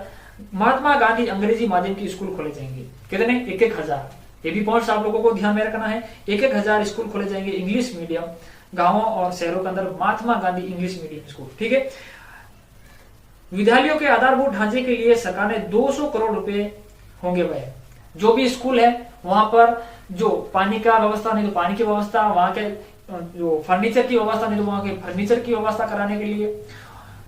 महात्मा गांधी अंग्रेजी माध्यम की स्कूल खोले जाएंगे। कितने? 1,000। ये भी पॉइंट्स आप लोगों को ध्यान में रखना है। 1,000 स्कूल खोले जाएंगे इंग्लिश मीडियम, गांवों और शहरों के अंदर Mahatma Gandhi English medium school. ठीक है। विद्यालयों के आधारभूत ढांचे के लिए सरकार ने 200 करोड़ रुपए होंगे वह। जो भी स्कूल है वहां पर जो पानी का व्यवस्था नहीं तो पानी की व्यवस्था, वहां के जो फर्नीचर की व्यवस्था नहीं तो वहां के फर्नीचर की व्यवस्था कराने के लिए,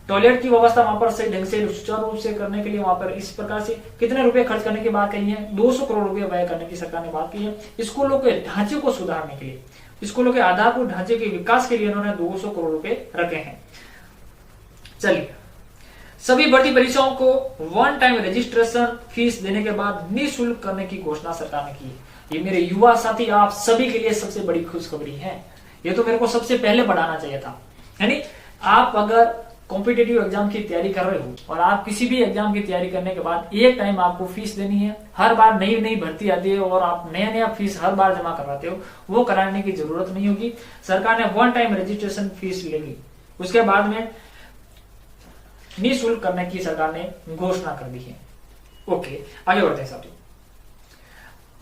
टॉयलेट की व्यवस्था वहां पर सही ढंग से सुचारू रूप से करने के लिए वहां पर इस प्रकार से कितने रुपए खर्च करने की बात कही है? 200 करोड़ रुपए व्यय करने की सरकार ने बात की है। स्कूलों के ढांचे को सुधारने के लिए, स्कूलों के आधारभूत ढांचे के विकास के लिए उन्होंने 200 करोड़ रुपए रखे हैं। चलिए, सभी भर्ती परीक्षाओं को वन टाइम रजिस्ट्रेशन फीस देने के बाद निःशुल्क करने की घोषणा सरकार ने की है। ये मेरे युवा साथी आप सभी के लिए सबसे बड़ी खुशखबरी है। ये तो मेरे को सबसे पहले बढ़ाना चाहिए था। यानी आप अगर कॉम्पिटिटिव एग्जाम की तैयारी कर रहे हो और आप किसी भी एग्जाम की तैयारी करने के बाद एक टाइम आपको फीस देनी है, हर बार नई नई भर्ती आती है और आप नया नया फीस हर बार जमा करवाते हो, वो कराने की जरूरत नहीं होगी। सरकार ने वन टाइम रजिस्ट्रेशन फीस लेगी, उसके बाद में निःशुल्क करने की सरकार ने घोषणा कर दी है। ओके, आगे बढ़ते हैं साथियों।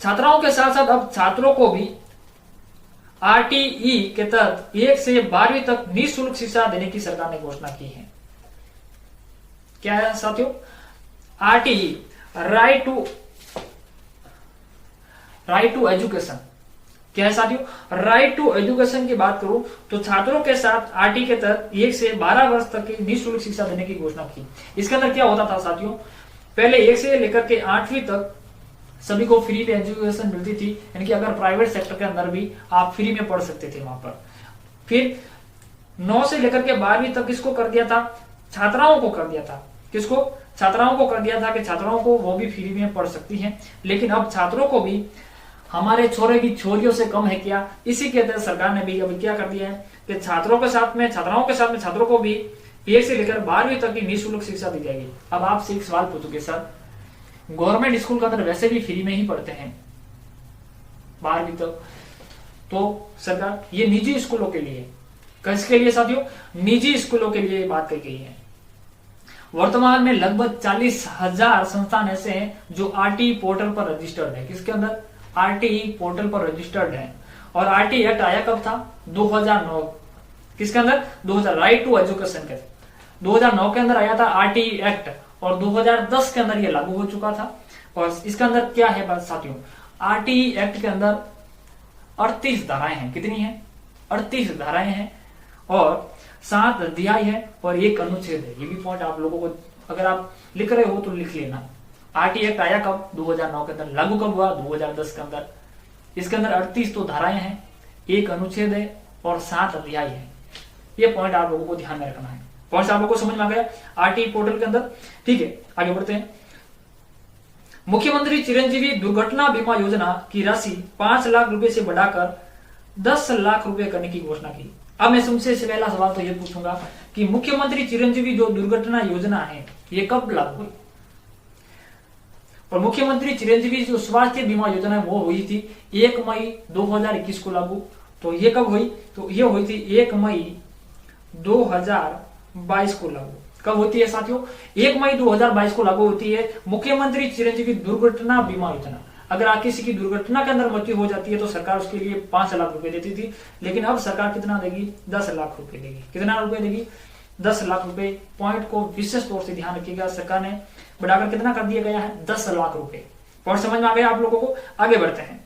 छात्राओं के साथ साथ अब छात्रों को भी RTE के तहत 1 से 12वीं तक निःशुल्क शिक्षा देने की सरकार ने घोषणा की है। क्या है साथियों? RTE, right to education. क्या है साथियों? राइट टू एजुकेशन की बात करूं तो छात्रों के साथ RTE के तहत 1 से 12 वर्ष तक की निःशुल्क शिक्षा देने की घोषणा की। इसके अंदर क्या होता था साथियों? पहले 1 से लेकर के 8वीं तक सभी को फ्री में एजुकेशन मिलती थी, यानी कि अगर प्राइवेट सेक्टर के अंदर भी आप फ्री में पढ़ सकते थे वहां पर। फिर 9 से लेकर के 12वीं तक किसको कर दिया था? छात्राओं को कर दिया था। किसको? छात्राओं को कर दिया था कि छात्राओं को वो भी फ्री में पढ़ सकती हैं। लेकिन अब छात्रों को भी, हमारे छोरे भी छोरियों से कम है क्या, इसी के तहत सरकार ने भी अब क्या कर दिया है कि छात्राओं के साथ में छात्रों को भी 1 से लेकर 12वीं तक की निःशुल्क शिक्षा दी जाएगी। अब आपसे एक सवाल पूछोगे, सर गवर्नमेंट स्कूल के अंदर वैसे भी फ्री में ही पढ़ते हैं 12वीं तक, तो सरकार ये निजी स्कूलों के लिए, किसके लिए साथियों? निजी स्कूलों के लिए बात की गई है। वर्तमान में लगभग 40,000 संस्थान ऐसे हैं जो RTE पोर्टल पर रजिस्टर्ड है। किसके अंदर? RTE पोर्टल पर रजिस्टर्ड है। और RTE एक्ट आया कब था? 2009। किसके अंदर? 2000, राइट टू एजुकेशन के 2009 के अंदर आया था RTE एक्ट। और 2010 के अंदर ये लागू हो चुका था। और इसके अंदर क्या है बात साथियों, आरटीई एक्ट के अंदर 38 धाराएं हैं। कितनी हैं? 38 धाराएं हैं और 7 अध्याय है और 1 अनुच्छेद है। ये भी पॉइंट आप लोगों को अगर आप लिख रहे हो तो लिख लेना। आरटीई एक्ट आया कब? 2009 के अंदर। लागू कब हुआ? 2010 के अंदर। इसके अंदर 38 तो धाराएं हैं, 1 अनुच्छेद है और 7 अध्याय है। ये पॉइंट आप लोगों को ध्यान में रखना है। पॉइंट आप लोगों को समझ में आ गया आरटीई पोर्टल के अंदर? ठीक है, आगे बढ़ते हैं। मुख्यमंत्री चिरंजीवी दुर्घटना बीमा योजना की राशि 5 लाख रुपए से बढ़ाकर 10 लाख रुपए करने की घोषणा की। अब मैं तुमसे पहला सवाल तो ये पूछूंगा कि मुख्यमंत्री चिरंजीवी जो दुर्घटना योजना है ये कब लागू हुई? और मुख्यमंत्री चिरंजीवी जो स्वास्थ्य बीमा योजना है वो हुई थी 1 मई 2021 को लागू। तो ये कब हुई? तो ये हुई थी 1 मई 2022 को लागू। कब होती है साथियों? 1 मई 2022 को लागू होती है मुख्यमंत्री चिरंजीवी दुर्घटना बीमा योजना। अगर आप किसी की दुर्घटना के अंदर मृत्यु हो जाती है तो सरकार उसके लिए 5 लाख रुपए देती थी, लेकिन अब सरकार कितना देगी? 10 लाख रुपए देगी। कितना रुपए देगी? 10 लाख रुपए। पॉइंट को विशेष तौर से ध्यान रखिएगा, सरकार ने बढ़ाकर कितना कर दिया गया है? 10 लाख रुपए। पॉइंट समझ में आ गया आप लोगों को? आगे बढ़ते हैं।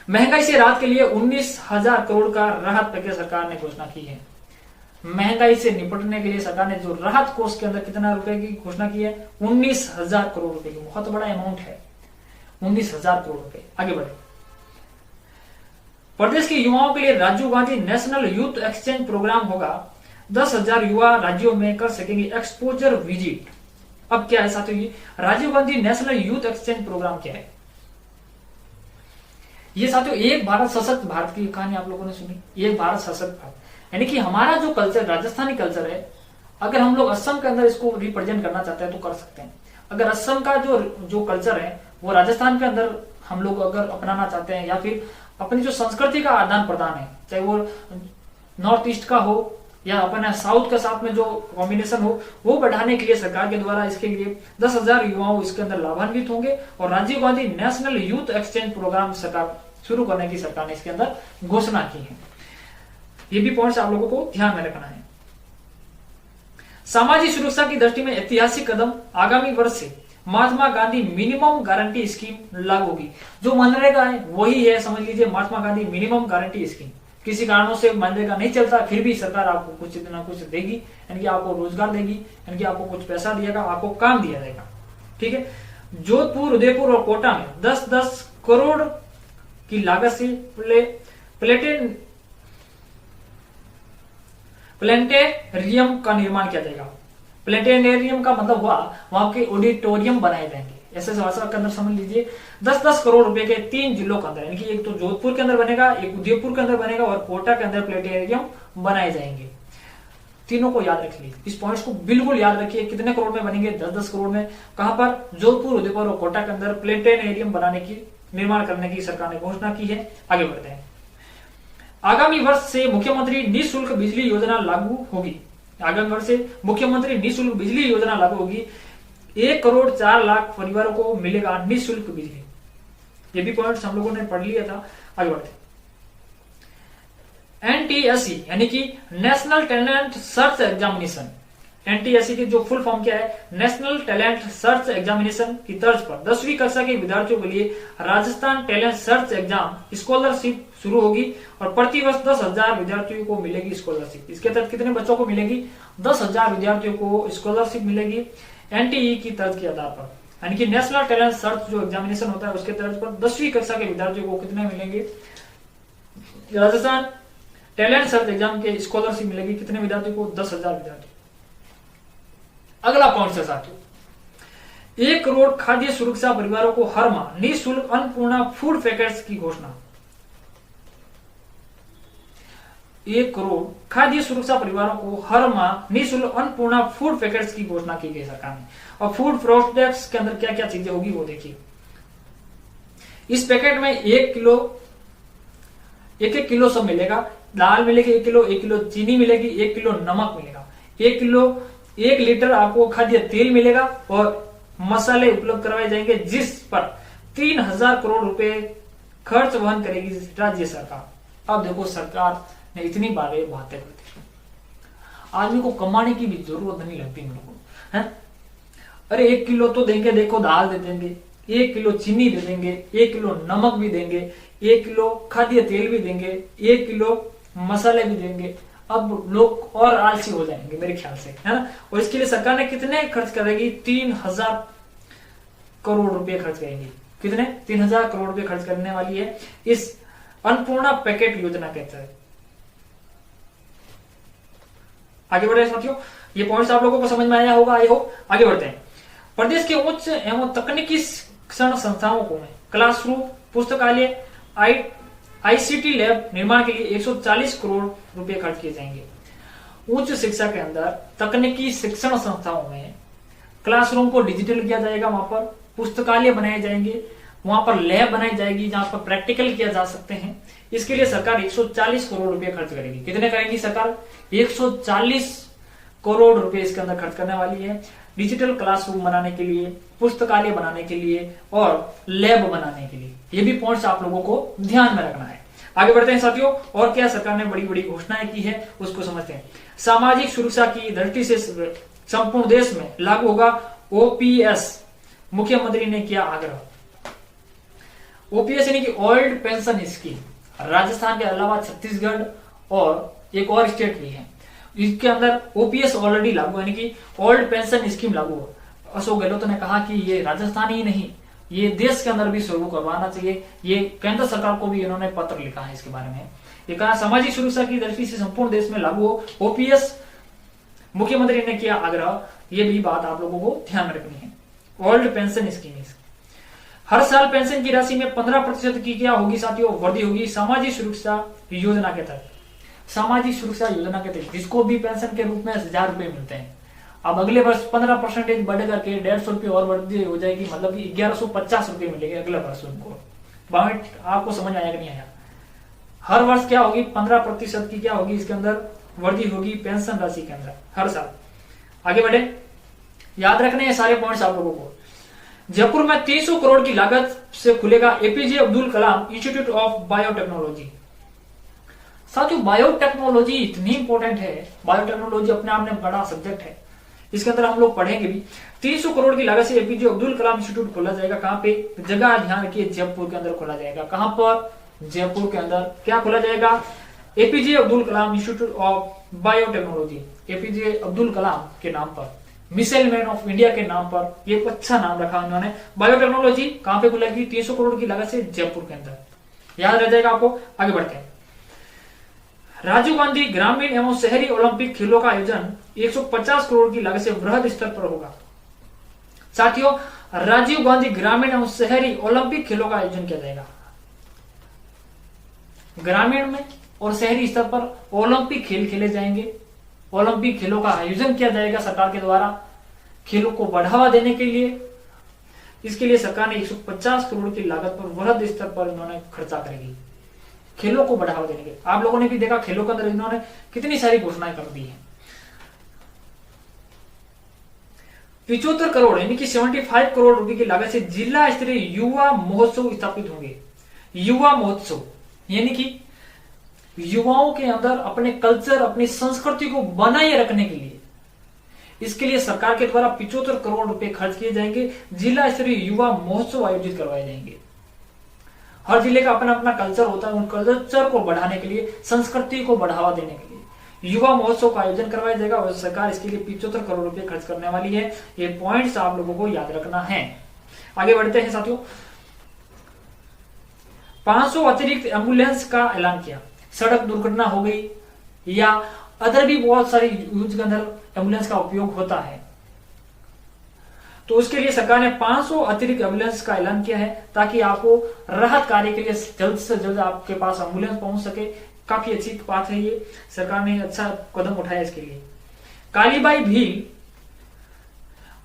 महंगाई से राहत के लिए 19,000 करोड़ का राहत पैकेज सरकार ने घोषणा की है। महंगाई से निपटने के लिए सरकार ने जो राहत कोष के अंदर कितना रुपए की घोषणा की है? 19,000 करोड़ रुपए की। बहुत बड़ा अमाउंट है 19,000 करोड़ रुपए। आगे बढ़े। प्रदेश के युवाओं के लिए Rajiv Gandhi national youth exchange programme होगा। 10,000 युवा राज्यों में कर सकेंगे एक्सपोजर विजिट। अब क्या है साथियों, ये Rajiv Gandhi national youth exchange programme क्या है? ये साथियों एक भारत सशक्त भारत की कहानी आप लोगों ने सुनी। एक भारत सशक्त भारत यानी कि हमारा जो कल्चर राजस्थानी कल्चर है, अगर हम लोग असम के अंदर इसको रिप्रेजेंट करना चाहते हैं तो कर सकते हैं। अगर असम का जो कल्चर है वो राजस्थान के अंदर हम लोग अगर अपनाना चाहते हैं, या फिर अपनी जो संस्कृति का आदान प्रदान है, चाहे वो नॉर्थ ईस्ट का हो या अपने साउथ के साथ में जो कॉम्बिनेशन हो, वो बढ़ाने के लिए सरकार के द्वारा इसके लिए 10,000 युवाओं इसके अंदर लाभान्वित होंगे। और Rajiv Gandhi national youth exchange programme सरकार शुरू करने की सरकार ने इसके अंदर घोषणा की है। ये भी पॉइंट्स आप लोगों को ध्यान में रखना है। सामाजिक सुरक्षा की दृष्टि में ऐतिहासिक कदम, आगामी वर्ष से Mahatma Gandhi minimum guarantee scheme लागू होगी। जो मनरेगा है वही है, समझ लीजिए Mahatma Gandhi minimum guarantee scheme. किसी कारणों से मनरेगा नहीं चलता फिर भी सरकार आपको कुछ ना कुछ देगी, यानी कि आपको रोजगार देगी, यानी कि आपको कुछ पैसा दिएगा, आपको काम दिया जाएगा। ठीक है। जोधपुर, उदयपुर और कोटा में 10-10 करोड़ की लागत से प्लेनेटेरियम का निर्माण किया जाएगा। प्लेनेटेरियम का मतलब हुआ वहां के ऑडिटोरियम बनाए जाएंगे। ऐसे भाषा के अंदर समझ लीजिए 10-10 करोड़ रुपए के 3 जिलों के अंदर, यानी कि एक तो जोधपुर के अंदर बनेगा, एक उदयपुर के अंदर बनेगा और कोटा के अंदर प्लेनेटेरियम बनाए जाएंगे। तीनों को याद रख लीजिए, इस पॉइंट्स को बिल्कुल याद रखिए। कितने करोड़ में बनेंगे? 10-10 करोड़ में। कहां पर? जोधपुर, उदयपुर और कोटा के अंदर प्लेनेटेरियम बनाने की, निर्माण करने की सरकार ने घोषणा की है। आगे बढ़ते हैं। आगामी वर्ष से मुख्यमंत्री निःशुल्क बिजली योजना लागू होगी। आगामी वर्ष से मुख्यमंत्री निःशुल्क बिजली योजना लागू होगी। 1 करोड़ 4 लाख परिवारों को मिलेगा निःशुल्क बिजली। ये भी पॉइंट्स हम लोगों ने पढ़ लिया था। आगे बढ़ते। NTSE यानी कि national talent search examination. NTSE की जो फुल फॉर्म क्या है? नेशनल टैलेंट सर्च एग्जामिनेशन की तर्ज पर 10वीं कक्षा के विद्यार्थियों के लिए Rajasthan talent search exam scholarship शुरू होगी और प्रतिवर्ष 10,000 विद्यार्थियों को मिलेगी स्कॉलरशिप। इसके तहत कितने बच्चों को मिलेगी? 10,000 विद्यार्थियों को स्कॉलरशिप मिलेगी NTE की तर्ज के आधार पर, यानी कि नेशनल टैलेंट सर्च जो एग्जामिनेशन होता है उसके तर्ज पर 10वीं कक्षा के विद्यार्थियों को कितने मिलेंगे? राजस्थान टैलेंट सर्च एग्जाम के स्कॉलरशिप मिलेगी। कितने विद्यार्थियों को? 10,000 विद्यार्थी। अगला पॉइंट है साथियों, 1 करोड़ खाद्य सुरक्षा परिवारों को हर माह निःशुल्क अन्नपूर्णा फूड पैकेट्स की घोषणा। 1 करोड़ खाद्य सुरक्षा परिवारों को हर माह निःशुल्क अन्नपूर्णा फूड पैकेट्स की घोषणा की गई सरकार ने। और फूड प्रोडक्ट्स के अंदर क्या क्या चीजें होगी वो देखिए। इस पैकेट में 1 किलो सब मिलेगा। दाल मिलेगी 1 किलो, 1 किलो चीनी मिलेगी, 1 किलो नमक मिलेगा, 1 लीटर आपको खाद्य तेल मिलेगा और मसाले उपलब्ध करवाए जाएंगे, जिस पर 3,000 करोड़ रुपए खर्च वहन करेगी राज्य सरकार। अब देखो सरकार ने इतनी बातें करती है, आदमी को कमाने की भी जरूरत नहीं लगती मेरे को, है। अरे 1 किलो तो देंगे, देखो दाल दे देंगे, 1 किलो चीनी दे देंगे, 1 किलो नमक भी देंगे, 1 किलो खाद्य तेल भी देंगे, 1 किलो मसाले भी देंगे। अब लोग और आलसी हो जाएंगे मेरे ख्याल से, है ना। और इसके लिए सरकार ने कितने खर्च करेगी, 3000 करोड़ रुपए खर्च करेंगी। कितने, 3000 करोड़ रुपए खर्च करने वाली है इस अन्नपूर्णा पैकेट योजना के तहत। आगे बढ़े साथियों, ये पॉइंट्स आप लोगों को समझ में आया होगा, आई होप। आगे बढ़ते हैं। प्रदेश के उच्च एवं तकनीकी शिक्षण संस्थाओं को में क्लासरूम, पुस्तकालय, आईसीटी लैब निर्माण के लिए 140 करोड़ रुपए खर्च किए जाएंगे। उच्च शिक्षा के अंदर तकनीकी शिक्षण संस्थाओं में क्लासरूम को डिजिटल किया जाएगा, वहां पर पुस्तकालय बनाए जाएंगे, वहां पर लैब बनाई जाएगी जहां पर प्रैक्टिकल किया जा सकते हैं। इसके लिए सरकार 140 करोड़ रुपए खर्च करेगी। कितने करेगी सरकार, 140 करोड़ रुपए इसके अंदर खर्च करने वाली है, डिजिटल क्लासरूम बनाने के लिए, पुस्तकालय बनाने के लिए और लैब बनाने के लिए। ये भी पॉइंट्स आप लोगों को ध्यान में रखना है। आगे बढ़ते हैं साथियों, और क्या सरकार ने बड़ी बड़ी घोषणाएं की है उसको समझते हैं। सामाजिक सुरक्षा की दृष्टि से संपूर्ण देश में लागू होगा ओपीएस, मुख्यमंत्री ने किया आग्रह। ओपीएस यानी कि ओल्ड पेंशन स्कीम, राजस्थान के अलावा छत्तीसगढ़ और एक और स्टेट भी है, इसके अंदर ओपीएस ऑलरेडी लागू, यानी कि ओल्ड पेंशन स्कीम लागू हो। अशोक गहलोत ने कहा कि ये राजस्थान ही नहीं, ये देश के अंदर भी शुरू करवाना चाहिए। ये केंद्र सरकार को भी इन्होंने पत्र लिखा है इसके बारे में। ये कहा सामाजिक सुरक्षा की दृष्टि से संपूर्ण देश में लागू हो ओपीएस, मुख्यमंत्री ने किया आग्रह। ये भी बात आप लोगों को ध्यान में रखनी है। ओल्ड पेंशन स्कीम, हर साल पेंशन की राशि में 15% की क्या होगी साथियों, वृद्धि होगी सामाजिक सुरक्षा योजना के तहत। सामाजिक सुरक्षा योजना के तहत जिसको भी पेंशन के रूप में 1000 रुपए मिलते हैं, अब अगले वर्ष 15% बढ़ करके 150 रुपए और वृद्धि हो जाएगी, मतलब कि 1150 रुपए मिलेंगे अगले वर्ष उनको। पॉइंट आपको समझ आया कि नहीं आया। हर वर्ष क्या होगी, 15% की क्या होगी इसके अंदर वृद्धि होगी पेंशन राशि के अंदर हर साल। आगे बढ़े, याद रखने हैं सारे पॉइंट्स आप लोगों को। जयपुर में 300 करोड़ की लागत से खुलेगा APJ Abdul Kalam institute of biotechnology. साथियों बायोटेक्नोलॉजी इतनी इंपॉर्टेंट है, बायोटेक्नोलॉजी अपने आप में बड़ा सब्जेक्ट है, इसके अंदर हम लोग पढ़ेंगे भी। 300 करोड़ की लागत से एपीजे अब्दुल कलाम इंस्टीट्यूट खोला जाएगा। कहां पे, जगह ध्यान रखिए, जयपुर के अंदर खोला जाएगा। कहां पर, जयपुर के अंदर क्या खोला जाएगा, APJ Abdul Kalam institute of biotechnology. APJ Abdul Kalam के नाम पर, मिसाइल मैन ऑफ इंडिया के नाम पर, ये अच्छा नाम रखा उन्होंने। बायोटेक्नोलॉजी कहां पे खुलेगी, 300 करोड़ की लागत से जयपुर के अंदर, याद रह जाएगा आपको। आगे बढ़ते हैं। राजीव गांधी ग्रामीण एवं शहरी ओलंपिक खेलों का आयोजन 150 करोड़ की लागत से वृहद स्तर पर होगा। साथियों राजीव गांधी ग्रामीण एवं शहरी ओलंपिक खेलों का आयोजन किया जाएगा। ग्रामीण में और शहरी स्तर पर ओलंपिक खेल खेले जाएंगे। ओलंपिक खेलों का आयोजन किया जाएगा सरकार के द्वारा, खेलों को बढ़ावा देने के लिए। इसके लिए सरकार ने 150 करोड़ की लागत पर वृहद स्तर पर इन्होंने खर्चा करेगी, खेलों को बढ़ावा देने के। आप लोगों ने भी देखा खेलों के अंदर इन्होंने कितनी सारी घोषणाएं कर दी हैं। 75 करोड़ यानी कि 75 करोड़ रुपए की लागत से जिला स्तरीय युवा महोत्सव स्थापित होंगे। युवा महोत्सव यानी कि युवाओं के अंदर अपने कल्चर, अपनी संस्कृति को बनाए रखने के लिए, इसके लिए सरकार के द्वारा 75 करोड़ रुपए खर्च किए जाएंगे। जिला स्तरीय युवा महोत्सव आयोजित करवाए जाएंगे। हर जिले का अपना अपना कल्चर होता है, उन कल्चर को बढ़ाने के लिए, संस्कृति को बढ़ावा देने के लिए युवा महोत्सव का आयोजन करवाया जाएगा और सरकार इसके लिए 75 करोड़ रुपए खर्च करने वाली है। ये पॉइंट्स आप लोगों को याद रखना है। आगे बढ़ते हैं साथियों। 500 अतिरिक्त एम्बुलेंस का ऐलान किया। सड़क दुर्घटना हो गई या अदर भी बहुत सारी यूज के अंदर एम्बुलेंस का उपयोग होता है, तो उसके लिए सरकार ने 500 अतिरिक्त एम्बुलेंस का ऐलान किया है ताकि आपको राहत कार्य के लिए जल्द से जल्द आपके पास एम्बुलेंस पहुंच सके। काफी अच्छी बात है, ये सरकार ने अच्छा कदम उठाया इसके लिए। कालीबाई भील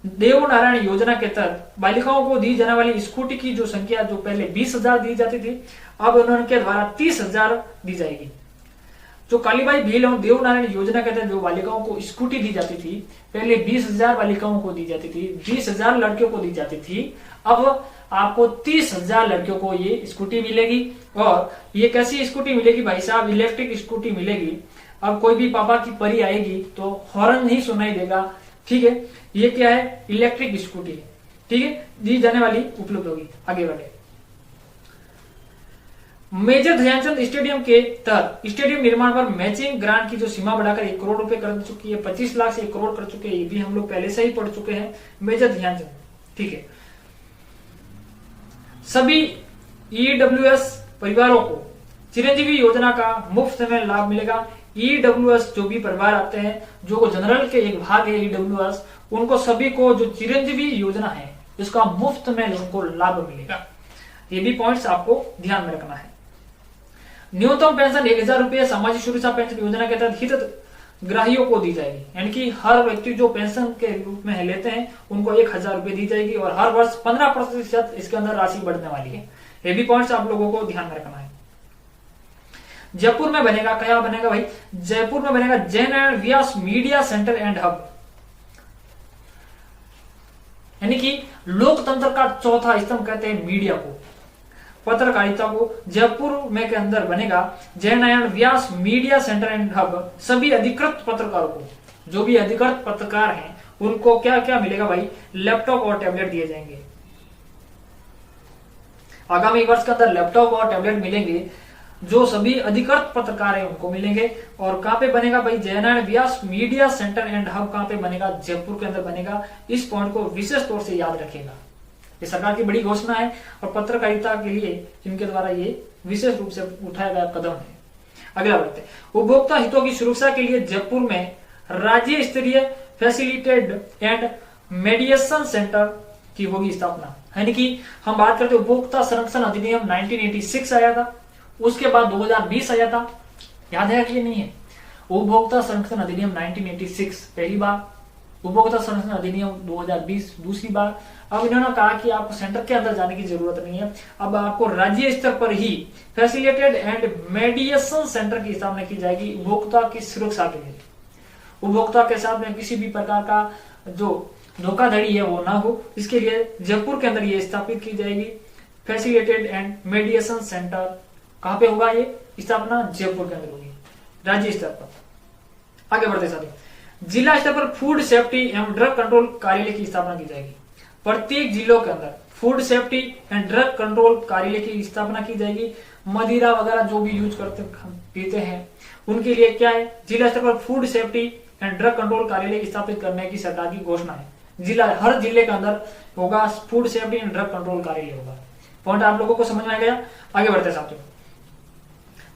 देवनारायण योजना के तहत बालिकाओं को दी जाने वाली स्कूटी की जो संख्या जो पहले 20,000 दी जाती थी, अब उन्होंने द्वारा 30,000 दी जाएगी। जो कालीबाई भील और देवनारायण योजना के तहत जो बालिकाओं को स्कूटी दी जाती थी, पहले 20,000 बालिकाओं को दी जाती थी, 20,000 लड़कियों को दी जाती थी, अब आपको 30,000 लड़कियों को ये स्कूटी मिलेगी। और ये कैसी स्कूटी मिलेगी भाई साहब, इलेक्ट्रिक स्कूटी मिलेगी। अब कोई भी पापा की परी आएगी तो हॉर्न नहीं सुनाई देगा, ठीक है, ये क्या है, इलेक्ट्रिक स्कूटी है, ठीक है, दी जाने वाली उपलब्ध होगी। आगे बढ़े, मेजर ध्यानचंद स्टेडियम के तहत स्टेडियम निर्माण पर मैचिंग ग्रांट की जो सीमा बढ़ाकर 1 करोड़ रुपए कर चुकी है, 25 लाख से 1 करोड़ कर चुके हैं, ये भी हम लोग पहले से ही पढ़ चुके हैं। मेजर ध्यानचंद, ठीक है, सभी ईडब्ल्यूएस परिवारों को चिरंजीवी योजना का मुफ्त में लाभ मिलेगा। ईडब्ल्यूएस जो भी परिवार आते हैं, जो जनरल के एक भाग है ईडब्ल्यूएस, उनको सभी को जो चिरंजीवी योजना है इसका मुफ्त में उनको लाभ मिलेगा। ये भी पॉइंट्स आपको ध्यान में रखना है। न्यूनतम पेंशन 1000 रुपये सामाजिक सुरक्षा पेंशन योजना के तहत हितग्राहियों को दी जाएगी, यानी कि हर व्यक्ति जो पेंशन के रूप में लेते हैं उनको 1000 रुपये दी जाएगी और हर वर्ष 15% इसके अंदर राशि बढ़ने वाली है। ये भी पॉइंट्स आप लोगों को ध्यान में रखना है। जयपुर में बनेगा, क्या बनेगा भाई, जयपुर में बनेगा Jain and Vyas media centre and hub, यानी कि लोकतंत्र का चौथा स्तंभ कहते हैं मीडिया को, पत्रकारिता को। जयपुर में के अंदर बनेगा Jain and Vyas media centre and hub. सभी अधिकृत पत्रकारों को, जो भी अधिकृत पत्रकार हैं, उनको क्या क्या मिलेगा भाई, लैपटॉप और टैबलेट दिए जाएंगे। आगामी वर्ष के अंदर लैपटॉप और टैबलेट मिलेंगे, जो सभी अधिकृत पत्रकार हैं उनको मिलेंगे। और कहां पे बनेगा भाई, Jain and Vyas media centre and hub कहां पे बनेगा, जयपुर के अंदर बनेगा। इस पॉइंट को विशेष तौर से याद रखेगा, ये सरकार की बड़ी घोषणा है और पत्रकारिता के लिए इनके द्वारा ये विशेष रूप से उठाया गया कदम है। अगला बढ़ते, उपभोक्ता हितों की सुरक्षा के लिए जयपुर में राज्य स्तरीय फैसिलिटेड एंड मेडिएशन सेंटर की होगी स्थापना। यानी कि हम बात करते उपभोक्ता संरक्षण अधिनियम 1986 आया था, उसके बाद 2020 आया था, याद है कि ये नहीं है, उपभोक्ता संरक्षण अधिनियम 1986 पहली बार, उपभोक्ता संरक्षण अधिनियम 2020 दूसरी बार। अब इन्होंने कहा कि आपको सेंटर के अंदर जाने की जरूरत नहीं है, अब आपको राज्य स्तर पर ही फैसिलिटेटेड एंड मेडिएशन सेंटर की स्थापना की जाएगी उपभोक्ता की सुरक्षा के लिए। उपभोक्ता के साथ में किसी भी प्रकार का जो धोखाधड़ी है वो ना हो, इसके लिए जयपुर के अंदर ये स्थापित की जाएगी फैसिलिटेटेड एंड मेडिएशन सेंटर। कहां पे होगा ये स्थापना, जयपुर के अंदर होगी, राज्य स्तर पर। आगे बढ़ते साथियों, जिला स्तर पर फूड सेफ्टी एवं ड्रग कंट्रोल कार्यालय की स्थापना की जाएगी। प्रत्येक जिलों के अंदर food safety and drug control कार्यालय की स्थापना की जाएगी। मदिरा वगैरह जो भी यूज करते पीते हैं उनके लिए क्या है, जिला स्तर पर food safety and drug control कार्यालय स्थापित करने की सरकार की घोषणा है। जिला, हर जिले के अंदर होगा food safety and drug control कार्यालय होगा। पॉइंट आप लोगों को समझ में आ गया। आगे बढ़ते साथियों,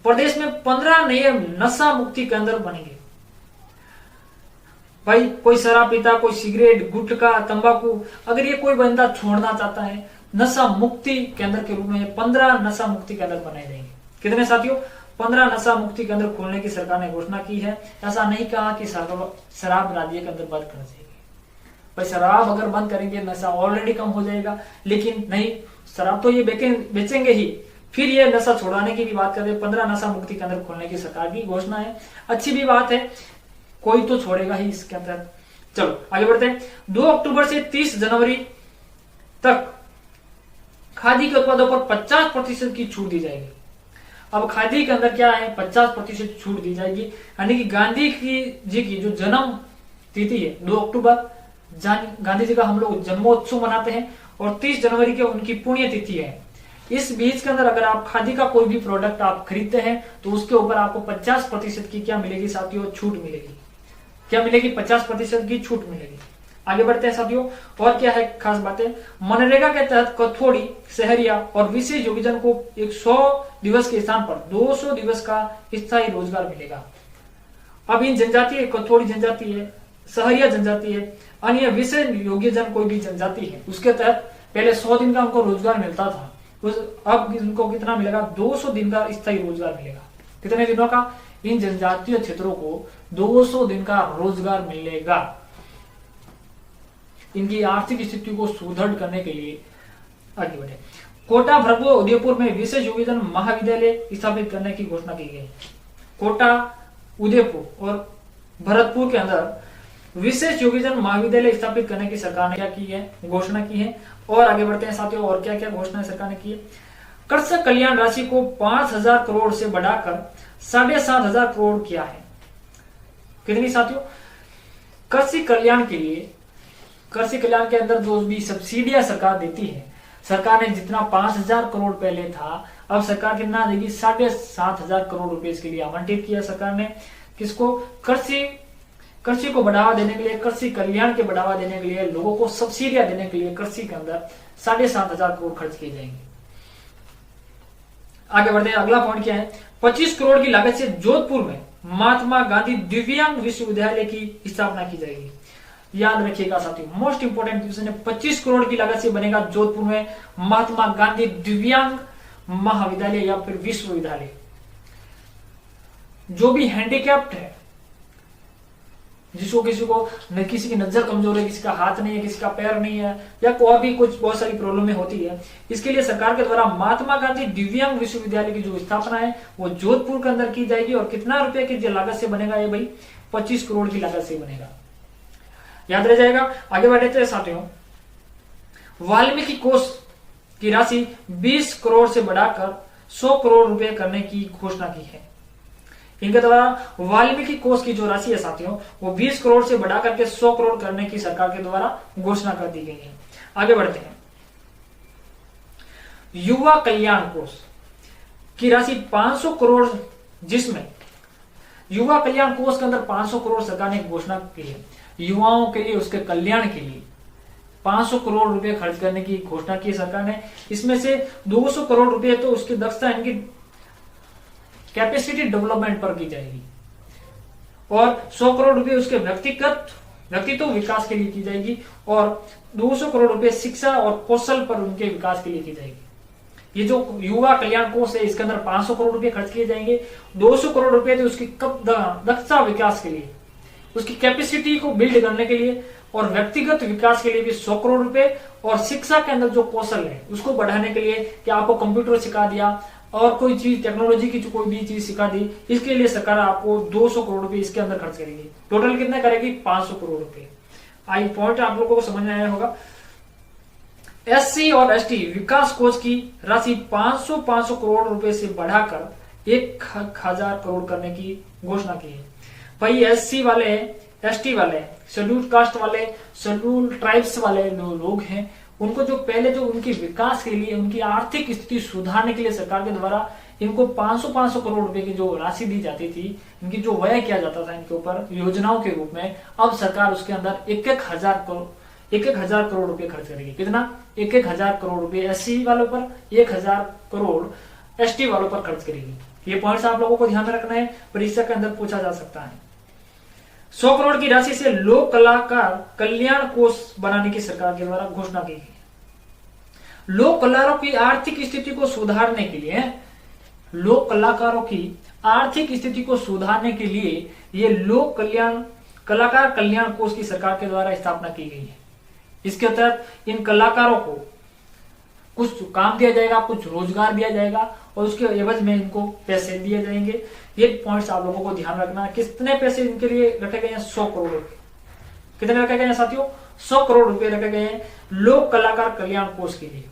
प्रदेश में 15 नए नशा मुक्ति केंद्र बनेंगे। भाई कोई शराब पीता, कोई सिगरेट, गुटखा, तंबाकू, अगर ये कोई बंदा छोड़ना चाहता है, नशा मुक्ति केंद्र के रूप में 15 नशा मुक्ति केंद्र बनाए जाएंगे। कितने साथियों, 15 नशा मुक्ति केंद्र खोलने की सरकार ने घोषणा की है। ऐसा नहीं कहा कि शराब राज्य के अंदर बंद कर जाएगी। भाई शराब अगर बंद करेंगे नशा ऑलरेडी कम हो जाएगा, लेकिन नहीं, शराब तो ये बेचेंगे ही, फिर ये नशा छुड़ाने की भी बात कर रहे हैं। 15 नशा मुक्ति केंद्र खोलने की सरकार की घोषणा है, अच्छी भी बात है, कोई तो छोड़ेगा ही इसके अंदर। चलो आगे बढ़ते हैं। 2 अक्टूबर से 30 जनवरी तक खादी के उत्पादों पर 50% की छूट दी जाएगी। अब खादी के अंदर क्या है, 50% छूट दी जाएगी, यानी कि गांधी जी की जो जन्म तिथि है 2 अक्टूबर, गांधी जी का हम लोग जन्मोत्सव मनाते हैं, और 30 जनवरी के उनकी पुण्य तिथि है। इस बीच के अंदर अगर आप खादी का कोई भी प्रोडक्ट आप खरीदते हैं तो उसके ऊपर आपको 50% की क्या मिलेगी साथियों, छूट मिलेगी। क्या मिलेगी, 50% की छूट मिलेगी। आगे बढ़ते हैं साथियों, और क्या है खास बातें। मनरेगा के तहत कथोड़ी, सहरिया और विशेष योगीजन को 100 दिवस के स्थान पर 200 दिवस का स्थायी रोजगार मिलेगा। अब इन जनजाति, कथोड़ी जनजाति है, सहरिया जनजाति है, अन्य विशेष योगीजन कोई भी जनजाति है, उसके तहत पहले 100 दिन का उनको रोजगार मिलता था, अब इनको कितना मिलेगा, 200 दिन का स्थायी रोजगार मिलेगा। कितने दिनों का, इन जनजातीय क्षेत्रों को 200 दिन का रोजगार मिलेगा। इनकी आर्थिक स्थिति को सुदृढ़ करने के लिए आगे बढ़े। कोटा, भरतपुर, उदयपुर में विशेष योगीजन महाविद्यालय स्थापित करने की घोषणा की गई। कोटा, उदयपुर और भरतपुर के अंदर विशेष योगीजन महाविद्यालय स्थापित करने की सरकार ने क्या की है, घोषणा की है। और आगे बढ़ते हैं साथियों, और क्या क्या घोषणा सरकार ने की है। कृषक कल्याण राशि को 5000 करोड़ से बढ़ाकर 7500 करोड़ किया है। कितनी साथियों, कृषि कल्याण के लिए, कृषि कल्याण के अंदर जो भी सब्सिडियां सरकार देती है, सरकार ने जितना 5,000 करोड़ पहले था, अब सरकार कितना देगी, 7,500 करोड़ रुपए इसके लिए आवंटित किया सरकार ने। किसको, कृषि को बढ़ावा देने के लिए, कृषि कल्याण के बढ़ावा देने के लिए, लोगों को सब्सिडियां देने के लिए कृषि के अंदर 7,500 करोड़ खर्च किए जाएंगे। आगे बढ़ते हैं, अगला पॉइंट क्या है, 25 करोड़ की लागत से जोधपुर में महात्मा गांधी दिव्यांग विश्वविद्यालय की स्थापना की जाएगी। याद रखिएगा साथियों, मोस्ट इंपोर्टेंट क्वेश्चन है, 25 करोड़ की लागत से बनेगा जोधपुर में महात्मा गांधी दिव्यांग महाविद्यालय या फिर विश्वविद्यालय। जो भी हैंडीकैप्ड है, जिसको किसी को किसी की नजर कमजोर है, किसी का हाथ नहीं है, किसी का पैर नहीं है, या और भी कुछ बहुत सारी प्रॉब्लम होती है, इसके लिए सरकार के द्वारा महात्मा गांधी दिव्यांग विश्वविद्यालय की जो स्थापना है वो जोधपुर के अंदर की जाएगी। और कितना रुपए की लागत से बनेगा ये भाई, 25 करोड़ की लागत से बनेगा, याद रह जाएगा। आगे बढ़ते हैं साथियों, वाल्मीकि कोष की राशि 20 करोड़ से बढ़ाकर 100 करोड़ रुपए करने की घोषणा की है। इनके द्वारा वाल्मीकि कोष की जो राशि है साथियों, वो 20 करोड़ से बढ़ा करके 100 करोड़ करने की सरकार के द्वारा घोषणा कर दी गई है। आगे बढ़ते हैं, युवा कल्याण कोष की राशि 500 करोड़, जिसमें युवा कल्याण कोष के अंदर 500 करोड़ सरकार ने घोषणा की है। युवाओं के लिए, उसके कल्याण के लिए 500 करोड़ रुपए खर्च करने की घोषणा की सरकार ने। इसमें से 200 करोड़ रुपए तो उसकी दक्षता, इनकी कैपेसिटी डेवलपमेंट पर की जाएगी और 100 करोड़ रुपए उसके व्यक्तित्व विकास के लिए की जाएगी और 200 करोड़ रुपए शिक्षा और कौशल पर उनके विकास के लिए की जाएगी। ये जो युवा कल्याण कोष है, इसके अंदर 500 करोड़ रुपए खर्च किए जाएंगे। 200 करोड़ रुपए तो उसकी दक्षता विकास के लिए, उसकी कैपेसिटी को बिल्ड करने के लिए, और व्यक्तिगत विकास के लिए भी 100 करोड़ रुपए, और शिक्षा के अंदर जो कौशल है उसको बढ़ाने के लिए, कि आपको कंप्यूटर सिखा दिया और कोई चीज टेक्नोलॉजी की कोई भी चीज सिखा दी, इसके लिए सरकार आपको 200 करोड़ रुपए इसके अंदर खर्च करेगी। टोटल कितना करेगी, 500 करोड़ रुपए। आई पॉइंट आप लोगों को समझ में आया होगा। एससी और एसटी विकास कोष की राशि 500 करोड़ रुपए से बढ़ाकर 1,000 करोड़ करने की घोषणा की है। भाई एससी वाले, एसटी वाले, शेड्यूल्ड कास्ट वाले, शेड्यूल्ड ट्राइब्स वाले जो लोग हैं, उनको जो पहले जो उनके विकास के लिए, उनकी आर्थिक स्थिति सुधारने के लिए सरकार के द्वारा इनको 500 करोड़ रुपए की जो राशि दी जाती थी, इनकी जो व्यय किया जाता था इनके ऊपर योजनाओं के रूप में, अब सरकार उसके अंदर 1,000 करोड़ रुपए खर्च करेगी। कितना, 1,000 करोड़ रुपए एससी वालों पर, 1,000 करोड़ एसटी वालों पर खर्च करेगी। ये पॉइंट्स आप लोगों को ध्यान में रखना है, परीक्षा के अंदर पूछा जा सकता है। 100 करोड़ की राशि से लोक कलाकार कल्याण कोष बनाने की सरकार के द्वारा घोषणा की गई। लोक कलाकारों की आर्थिक स्थिति को सुधारने के लिए, लोक कलाकारों की आर्थिक स्थिति को सुधारने के लिए ये लोक कलाकार कल्याण कोष की सरकार के द्वारा स्थापना की गई है। इसके तहत इन कलाकारों को कुछ काम दिया जाएगा, कुछ रोजगार दिया जाएगा और उसके एवज में इनको पैसे दिए जाएंगे। ये पॉइंट्स आप लोगों को ध्यान रखना है। कितने पैसे इनके लिए रखे गए हैं, 100 करोड़ रुपए। कितने रखे गए हैं साथियों, 100 करोड़ रुपए रखे गए हैं लोक कलाकार कल्याण कोष के लिए,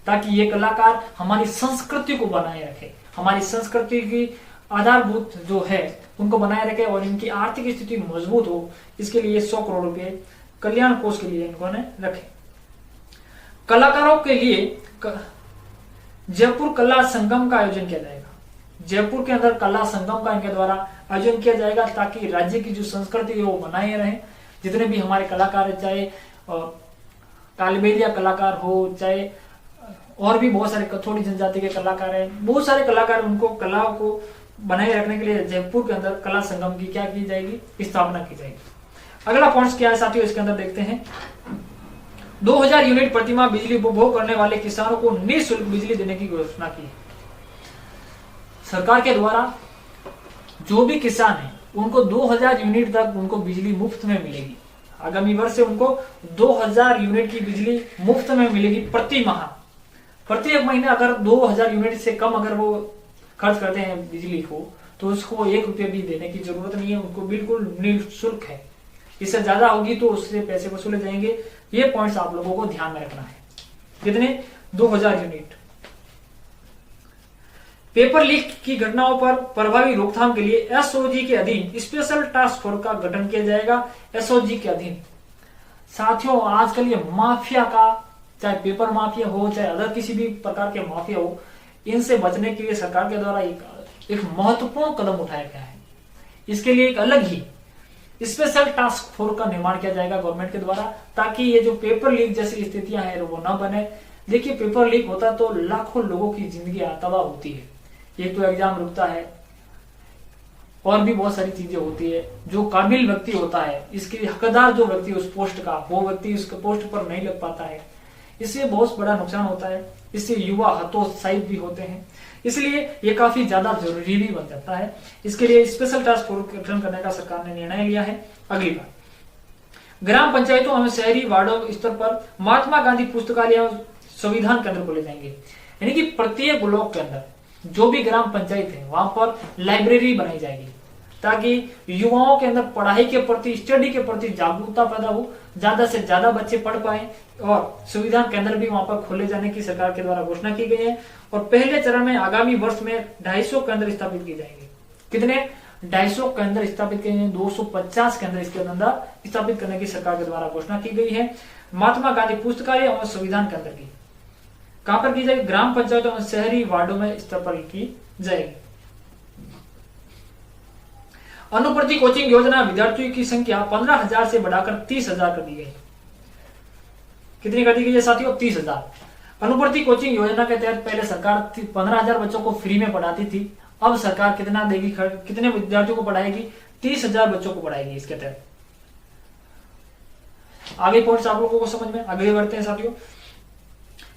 ताकि ये कलाकार हमारी संस्कृति को बनाए रखे, हमारी संस्कृति की आधारभूत जो है उनको बनाए रखे और इनकी आर्थिक स्थिति मजबूत हो। इसके लिए 100 करोड़ रुपए कल्याण कोष के लिए इन्होंने रखे। कलाकारों के लिए जयपुर कला संगम का आयोजन किया जाएगा। जयपुर के अंदर कला संगम का इनके द्वारा आयोजन किया जाएगा, ताकि राज्य की जो संस्कृति है वो बनाए रहे। जितने भी हमारे कलाकार है, चाहे कालबेलिया कलाकार हो, चाहे और भी बहुत सारे कथोड़ी जनजाति के कलाकार हैं, बहुत सारे कलाकार, उनको कला को बनाए रखने के लिए जयपुर के अंदर कला संगम की क्या की जाएगी, स्थापना की जाएगी। अगला पॉइंट क्या है साथियों, इसके अंदर देखते हैं। 2000 यूनिट प्रतिमाह बिजली उपभोग करने वाले किसानों को निःशुल्क बिजली देने की घोषणा की। सरकार के द्वारा जो भी किसान है उनको 2000 यूनिट तक उनको बिजली मुफ्त में मिलेगी। आगामी वर्ष से उनको 2000 यूनिट की बिजली मुफ्त में मिलेगी प्रति माह। प्रत्येक महीने अगर 2000 यूनिट से कम अगर वो खर्च करते हैं बिजली को, तो उसको 1 रुपया भी देने की जरूरत नहीं है, उनको बिल्कुल निःशुल्क है। इससे ज्यादा होगी तो उससे पैसे वसूले जाएंगे। ये पॉइंट्स आप लोगों को ध्यान में रखना है। कितने, 2000 यूनिट। पेपर लीक की घटनाओं पर प्रभावी रोकथाम के लिए एसओजी के अधीन स्पेशल टास्क फोर्स का गठन किया जाएगा। एसओजी के अधीन साथियों, आजकल ये माफिया का, चाहे पेपर माफिया हो चाहे अदर किसी भी प्रकार के माफिया हो, इनसे बचने के लिए सरकार के द्वारा एक महत्वपूर्ण कदम उठाया गया है। इसके लिए एक अलग ही स्पेशल टास्क फोर्स का निर्माण किया जाएगा गवर्नमेंट के द्वारा, ताकि ये जो पेपर लीक जैसी स्थितियां हैं वो ना बने। देखिए, पेपर लीक होता तो लाखों लोगों की जिंदगी तबाह होती है। एक तो एग्जाम रुकता है और भी बहुत सारी चीजें होती है। जो काबिल व्यक्ति होता है, इसके हकदार जो व्यक्ति उस पोस्ट का, वो व्यक्ति उस पोस्ट पर नहीं लग पाता है। इससे बहुत बड़ा नुकसान होता है। इससे युवा हतोत्साहित भी होते हैं। इसलिए ये काफी ज्यादा जरूरी भी बन जाता है। इसके लिए स्पेशल टास्क फोर्स गठन करने का सरकार ने निर्णय लिया है। अगली बात, ग्राम पंचायतों एवं शहरी वार्डों स्तर पर महात्मा गांधी पुस्तकालय एवं संविधान केंद्र खोले जाएंगे। यानी कि प्रत्येक ब्लॉक के अंदर जो भी ग्राम पंचायत है वहां पर लाइब्रेरी बनाई जाएगी, ताकि युवाओं के अंदर पढ़ाई के प्रति, स्टडी के प्रति जागरूकता पैदा हो, ज्यादा से ज्यादा बच्चे पढ़ पाए। और संविधान केंद्र भी वहां पर खोले जाने की सरकार के द्वारा घोषणा की गई है। और पहले चरण में आगामी वर्ष में 250 केंद्र स्थापित किए जाएंगे। कितने? 250 केंद्र स्थापित किए जाएंगे। 250 केंद्र इसके अंदर स्थापित करने की सरकार के द्वारा घोषणा की गई है। महात्मा गांधी पुस्तकालय और संविधान केंद्र की कहां पर की जाएगी? ग्राम पंचायतों और शहरी वार्डों में स्तर पर की जाएगी। अनुप्रति कोचिंग योजना विद्यार्थियों की संख्या 15,000 से बढ़ाकर 30,000 कर दी गई। कितनी कर दी गई है साथियों? 30,000। अनुप्रति कोचिंग योजना के तहत पहले सरकार 15,000 बच्चों को फ्री में पढ़ाती थी। अब सरकार कितना देगी? कितने विद्यार्थियों को पढ़ाएगी? 30,000 बच्चों को पढ़ाएगी इसके तहत। आगे पॉइंट्स आप लोगों को समझ में आगे बढ़ते हैं साथियों।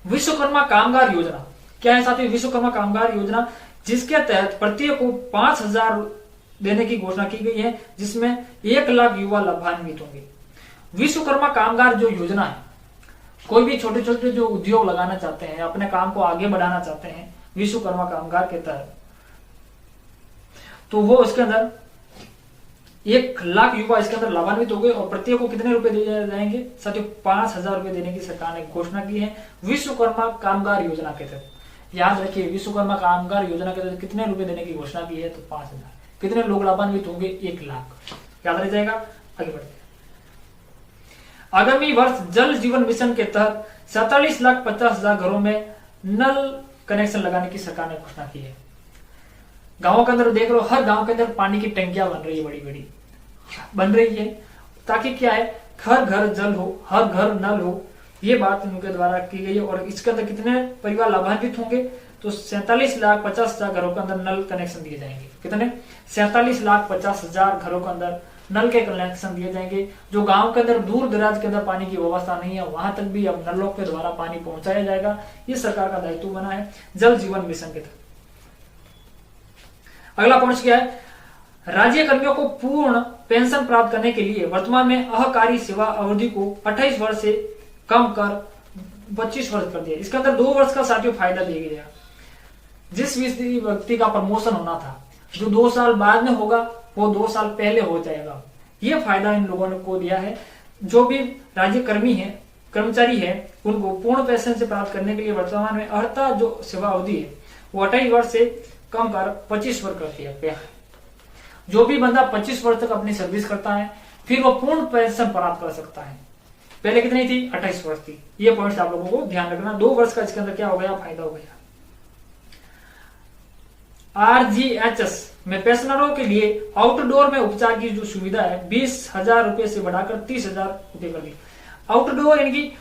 विश्वकर्मा कामगार योजना क्या है साथियों? विश्वकर्मा कामगार योजना, जिसके तहत प्रत्येक को 5,000 देने की घोषणा की गई है, जिसमें 1 लाख युवा लाभान्वित होंगे। विश्वकर्मा कामगार जो योजना है, कोई भी छोटे छोटे जो उद्योग लगाना चाहते हैं, अपने काम को आगे बढ़ाना चाहते हैं विश्वकर्मा कामगार के तहत, तो वो इसके अंदर 1 लाख युवा इसके अंदर लाभान्वित हो गए। और प्रत्येक को कितने रुपए दिए जाएंगे साथियों? 5,000 रुपए देने की सरकार ने घोषणा की है विश्वकर्मा कामगार योजना के तहत। याद रखिए, विश्वकर्मा कामगार योजना के तहत कितने रुपए देने की घोषणा की है? तो 5,000। कितने लोग लाभान्वित होंगे? 1 लाख। याद रह जाएगा। आगे बढ़ते हैं। आगामी वर्ष जल जीवन मिशन के तहत 47,50,000 घरों में नल कनेक्शन लगाने की सरकार ने घोषणा की है। गांवों के अंदर देख लो, हर गांव के अंदर पानी की टंकियां बन रही है, बड़ी बड़ी बन रही है, ताकि क्या है, हर घर जल हो, हर घर नल हो। ये बात उनके द्वारा की गई है। और इसके अंदर कितने परिवार लाभान्वित होंगे? तो 47,50,000 घरों के अंदर नल कनेक्शन दिए जाएंगे। कितने? 47,50,000 घरों के अंदर नल के कनेक्शन दिए जाएंगे। जो गांव के अंदर दूर दराज के अंदर पानी की व्यवस्था नहीं है, वहां तक भी अब नलों के द्वारा पानी पहुंचाया जाएगा। ये सरकार का दायित्व बना है जल जीवन मिशन के तहत। अगला पॉइंट क्या है? राज्य कर्मियों को पूर्ण पेंशन प्राप्त करने के लिए वर्तमान में अहकारी सेवा अवधि को 28 वर्ष से कम कर 25 वर्ष कर दिया। इसके अंदर 2 वर्ष का साथियों फायदा दिया गया। जिस व्यक्ति का प्रमोशन होना था, जो 2 साल बाद में होगा, वो 2 साल पहले हो जाएगा। ये फायदा इन लोगों ने को दिया है। जो भी राज्य कर्मी है, कर्मचारी है, उनको पूर्ण पेंशन से प्राप्त करने के लिए वर्तमान में अर्हता जो सेवा अवधि है वो 28 वर्ष से कम कर 25 वर्ष कर दिया गया है। जो भी बंदा 25 वर्ष तक अपनी सर्विस करता है, फिर वो पूर्ण पेंशन प्राप्त कर सकता है। पहले कितनी थी? 28 वर्ष थी। ये पॉइंट्स आप लोगों को ध्यान रखना। 2 वर्ष का इसके अंदर क्या हो गया? फायदा हो गया। RGHS में पेंशनरों के लिए आउटडोर में उपचार की जो सुविधा है 20,000 रुपए से बढ़ाकर 30,000 रुपए कर दी। आउटडोर यानी कि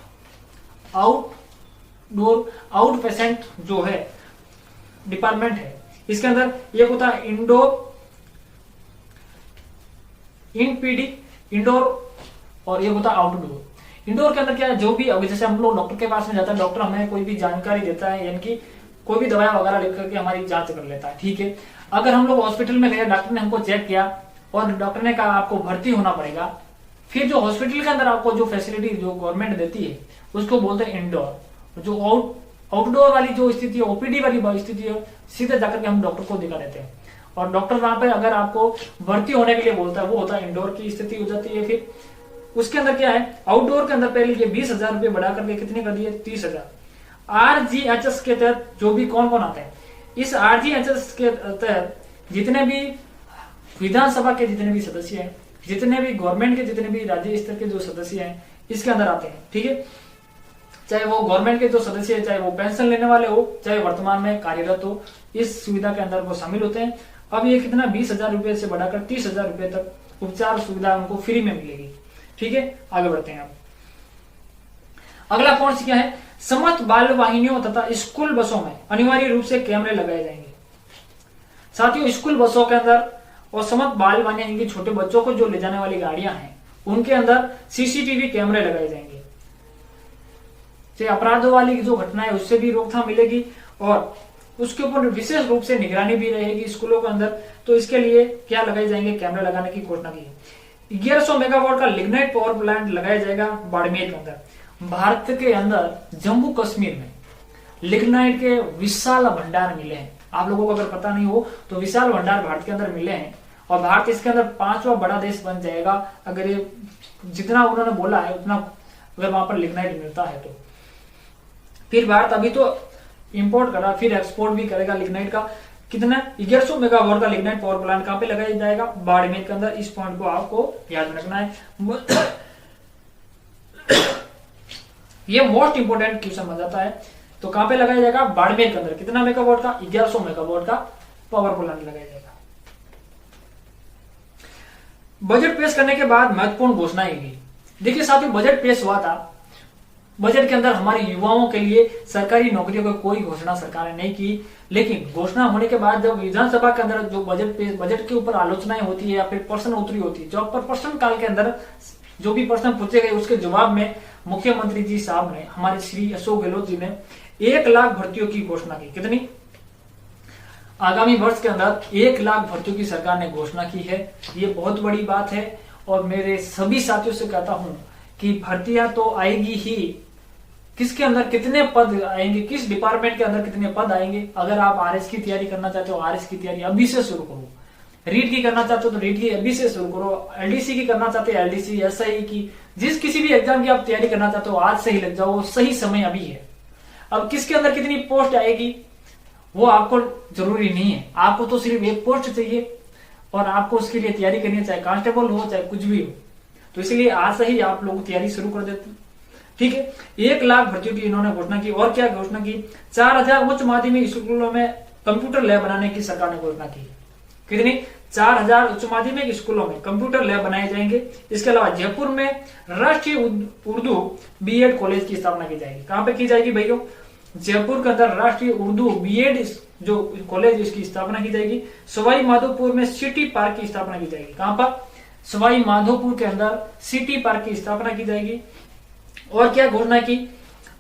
आउट पेशेंट जो है डिपार्टमेंट है, इसके अंदर एक होता है इंडोर और एक होता है आउटडोर। इंडोर के अंदर क्या है? जो भी, अब जैसे हम लोग डॉक्टर के पास में जाता है, डॉक्टर हमें कोई भी जानकारी देता है, यानी कि कोई भी दवाई वगैरह लिख करके हमारी जांच कर लेता है, ठीक है। अगर हम लोग हॉस्पिटल में गए, डॉक्टर ने हमको चेक किया और डॉक्टर ने कहा आपको भर्ती होना पड़ेगा, फिर जो हॉस्पिटल के अंदर आपको जो फैसिलिटी जो गवर्नमेंट देती है उसको बोलते हैं इंडोर। जो आउटडोर वाली जो स्थिति है, ओपीडी वाली स्थिति है, सीधे जाकर के हम डॉक्टर को दिखा देते हैं और डॉक्टर वहां पे अगर आपको भर्ती होने के लिए बोलता है, वो होता है इंडोर की स्थिति हो जाती है। फिर उसके अंदर क्या है? आउटडोर के अंदर पहले ये 20,000 रुपए बढ़ा करके कितने कर दिए? 30,000। RGHS के तहत जो भी कौन कौन आता है? इस RGHS के तहत जितने भी विधानसभा के जितने भी सदस्य हैं, जितने भी गवर्नमेंट के जितने भी राज्य स्तर के जो सदस्य हैं, इसके अंदर आते हैं। ठीक है, चाहे वो गवर्नमेंट के जो सदस्य है, चाहे वो पेंशन लेने वाले हो, चाहे वर्तमान में कार्यरत हो, इस सुविधा के अंदर वो शामिल होते हैं। अब ये कितना 20,000 रुपए से बढ़ाकर 30,000 रुपए तक उपचार सुविधा उनको फ्री में मिलेगी। ठीक है, आगे बढ़ते हैं। अब अगला पॉइंट क्या है, समस्त बाल वाहिनियों तथा स्कूल बसों में अनिवार्य रूप से कैमरे लगाए जाएंगे। साथियों, स्कूल बसों के अंदर और समस्त बाल वाहिनियां, इनके छोटे बच्चों को जो ले जाने वाली गाड़ियां हैं, उनके अंदर CCTV कैमरे लगाए जाएंगे। चाहे अपराधों वाली जो घटना है उससे भी रोकथाम मिलेगी और उसके ऊपर विशेष रूप से निगरानी भी रहेगी स्कूलों के अंदर। तो इसके लिए क्या लगाए जाएंगे, कैमरे लगाने की घोषणा की है। 1100 मेगावाट का लिग्नाइट पावर प्लांट लगाया जाएगा बाड़मेर के अंदर। भारत के अंदर जम्मू कश्मीर में लिग्नाइट के विशाल भंडार मिले हैं। आप लोगों को अगर पता नहीं हो तो विशाल भंडार भारत के अंदर मिले हैं और भारत इसके अंदर 5वां बड़ा देश बन जाएगा अगर ये जितना उन्होंने बोला है उतना अगर वहां पर लिग्नाइट मिलता है तो। फिर भारत अभी तो इंपोर्ट कर रहा, फिर एक्सपोर्ट भी करेगा लिग्नाइट का। कितना 1100 मेगावाट का लिग्नाइट पावर प्लांट कहां पे लगाया जाएगा, बाड़मेर के अंदर। इस पॉइंट को आपको याद रखना है। ये मोस्ट इंपोर्टेंट क्वेश्चन बन जाता है। तो कहां पे लगाया जाएगा, बाड़मेर के अंदर। कितना मेगावाट का, 1100 मेगावाट का पावर प्लांट लगाया जाएगा। बजट पेश करने के बाद महत्वपूर्ण घोषणाएं की। देखिए साथियों, बजट पेश हुआ था। बजट के अंदर हमारे युवाओं के लिए सरकारी नौकरियों की कोई घोषणा सरकार ने नहीं की, लेकिन घोषणा होने के बाद जब विधानसभा के अंदर जो बजट के ऊपर आलोचनाएं होती है या फिर प्रश्न उत्तरी होती है, जो पर प्रश्न काल के अंदर जो भी प्रश्न पूछे गए उसके जवाब में मुख्यमंत्री जी साहब ने, हमारे श्री अशोक गहलोत जी ने 1 लाख भर्तियों की घोषणा की। कितनी, आगामी वर्ष के अंदर 1 लाख भर्तियों की सरकार ने घोषणा की है। ये बहुत बड़ी बात है और मेरे सभी साथियों से कहता हूं कि भर्तियां तो आएगी ही। किसके अंदर कितने पद आएंगे, किस डिपार्टमेंट के अंदर कितने पद आएंगे। अगर आप RS की तैयारी करना चाहते हो, RS की तैयारी अभी से शुरू करो। रीड की करना चाहते हो तो रीड की अभी से शुरू करो। LDC की करना चाहते हो, LDC, SI की, जिस किसी भी एग्जाम की आप तैयारी करना चाहते हो आज से ही लग जाओ, सही समय अभी है। अब किसके अंदर कितनी पोस्ट आएगी वो आपको जरूरी नहीं है, आपको तो सिर्फ एक पोस्ट चाहिए और आपको उसके लिए तैयारी करनी है, चाहे कांस्टेबल हो चाहे कुछ भी हो। तो इसलिए आज से ही आप लोग तैयारी शुरू कर देते हैं। ठीक है, 1 लाख भर्तियों की इन्होंने घोषणा की। और क्या घोषणा की, 4000 उच्च माध्यमिक स्कूलों में कंप्यूटर लैब बनाने की सरकार ने घोषणा की। कितनी, 4000 उच्च माध्यमिक स्कूलों में कंप्यूटर लैब बनाए जाएंगे। इसके अलावा जयपुर में राष्ट्रीय उर्दू BEd कॉलेज की स्थापना की जाएगी। कहां पे की जाएगी भैया, जयपुर के अंदर राष्ट्रीय उर्दू BEd जो कॉलेज इसकी स्थापना की जाएगी। सवाई माधोपुर में सिटी पार्क की स्थापना की जाएगी। कहां पर, सवाई माधोपुर के अंदर सिटी पार्क की स्थापना की जाएगी। और क्या घोषणा की,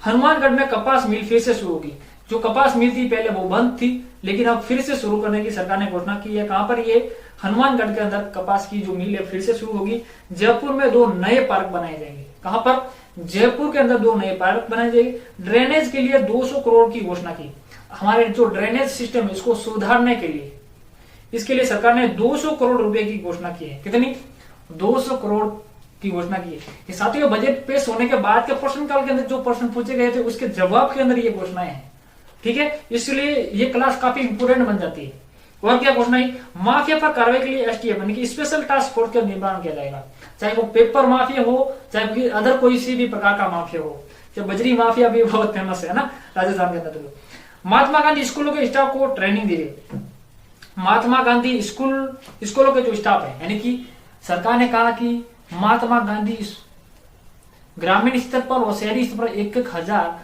हनुमानगढ़ में कपास मिल फिर से शुरू होगी। जो कपास मिल थी पहले वो बंद थी, लेकिन अब फिर से शुरू करने की सरकार ने घोषणा की है। कहां पर, ये हनुमानगढ़ के अंदर कपास की जो मिल है फिर से शुरू होगी। जयपुर में 2 नए पार्क बनाए जाएंगे। कहां पर, जयपुर के अंदर 2 नए पार्क बनाए जाएंगे। ड्रेनेज के लिए 200 करोड़ की घोषणा की। हमारे जो ड्रेनेज सिस्टम है इसको सुधारने के लिए, इसके लिए सरकार ने 200 करोड़ रुपए की घोषणा की है। कितनी, 200 करोड़ की घोषणा की है। साथियों, बजट पेश होने के बाद के प्रश्न काल के अंदर जो प्रश्न पूछे गए थे उसके जवाब के अंदर ये घोषणाएं हैं। ठीक है, इसलिए ये क्लास काफी इंपोर्टेंट बन जाती है। और क्या घोषणा है, माफिया पर कार्रवाई के लिए STF यानी कि स्पेशल टास्क फोर्स का निर्माण किया जाएगा। चाहे वो पेपर माफिया हो, चाहे अदर कोई सी भी प्रकार का माफिया हो। चाहे बजरी माफिया भी बहुत फेमस है ना राजस्थान के अंदर। महात्मा गांधी स्कूलों के स्टाफ को ट्रेनिंग दी गई। महात्मा गांधी स्कूलों के जो स्टाफ है, यानी कि सरकार ने कहा कि महात्मा गांधी ग्रामीण स्तर पर और शहरी स्तर पर 1,000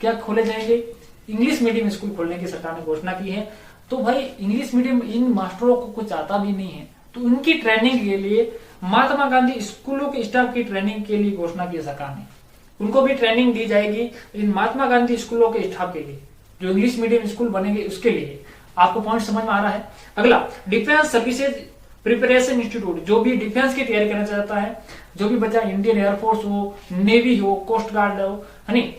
क्या खोले जाएंगे, इंग्लिश मीडियम स्कूल खोलने की सरकार ने घोषणा की है। तो भाई इंग्लिश मीडियम इन मास्टरों को कुछ आता भी नहीं है, तो उनकी ट्रेनिंग के लिए महात्मा गांधी स्कूलों के स्टाफ की ट्रेनिंग के लिए घोषणा की सरकार ने। उनको भी ट्रेनिंग दी जाएगी इन महात्मा गांधी स्कूलों के स्टाफ के लिए, जो इंग्लिश मीडियम स्कूल बनेंगे उसके लिए। आपको पॉइंट समझ में आ रहा है। अगला, डिफेंस सर्विसेज प्रिपरेशन इंस्टीट्यूट, जो भी डिफेंस की तैयारी करना चाहता है, जो भी बच्चा इंडियन एयरफोर्स हो, नेवी हो, कोस्ट गार्ड हो, है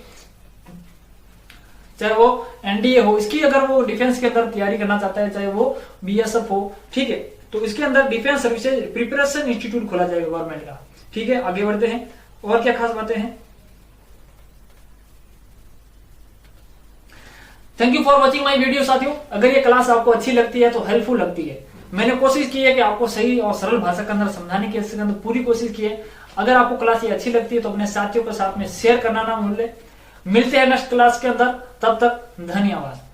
चाहे वो NDA हो, इसकी अगर वो डिफेंस के अंदर तैयारी करना चाहता है, चाहे वो BSF हो, ठीक है, तो इसके अंदर डिफेंस सर्विसेज प्रिपरेशन इंस्टीट्यूट खोला जाएगा गवर्नमेंट का। ठीक है, आगे बढ़ते हैं। और क्या खास बातें हैं, thank you for watching my video साथियों। अगर ये क्लास आपको अच्छी लगती है तो हेल्पफुल लगती है, मैंने कोशिश की है कि आपको सही और सरल भाषा के अंदर समझाने की इसके अंदर पूरी कोशिश की है। अगर आपको क्लास ये अच्छी लगती है तो अपने साथियों के साथ में शेयर करना ना भूलें। मिलते हैं नेक्स्ट क्लास के अंदर, तब तक धन्यवाद।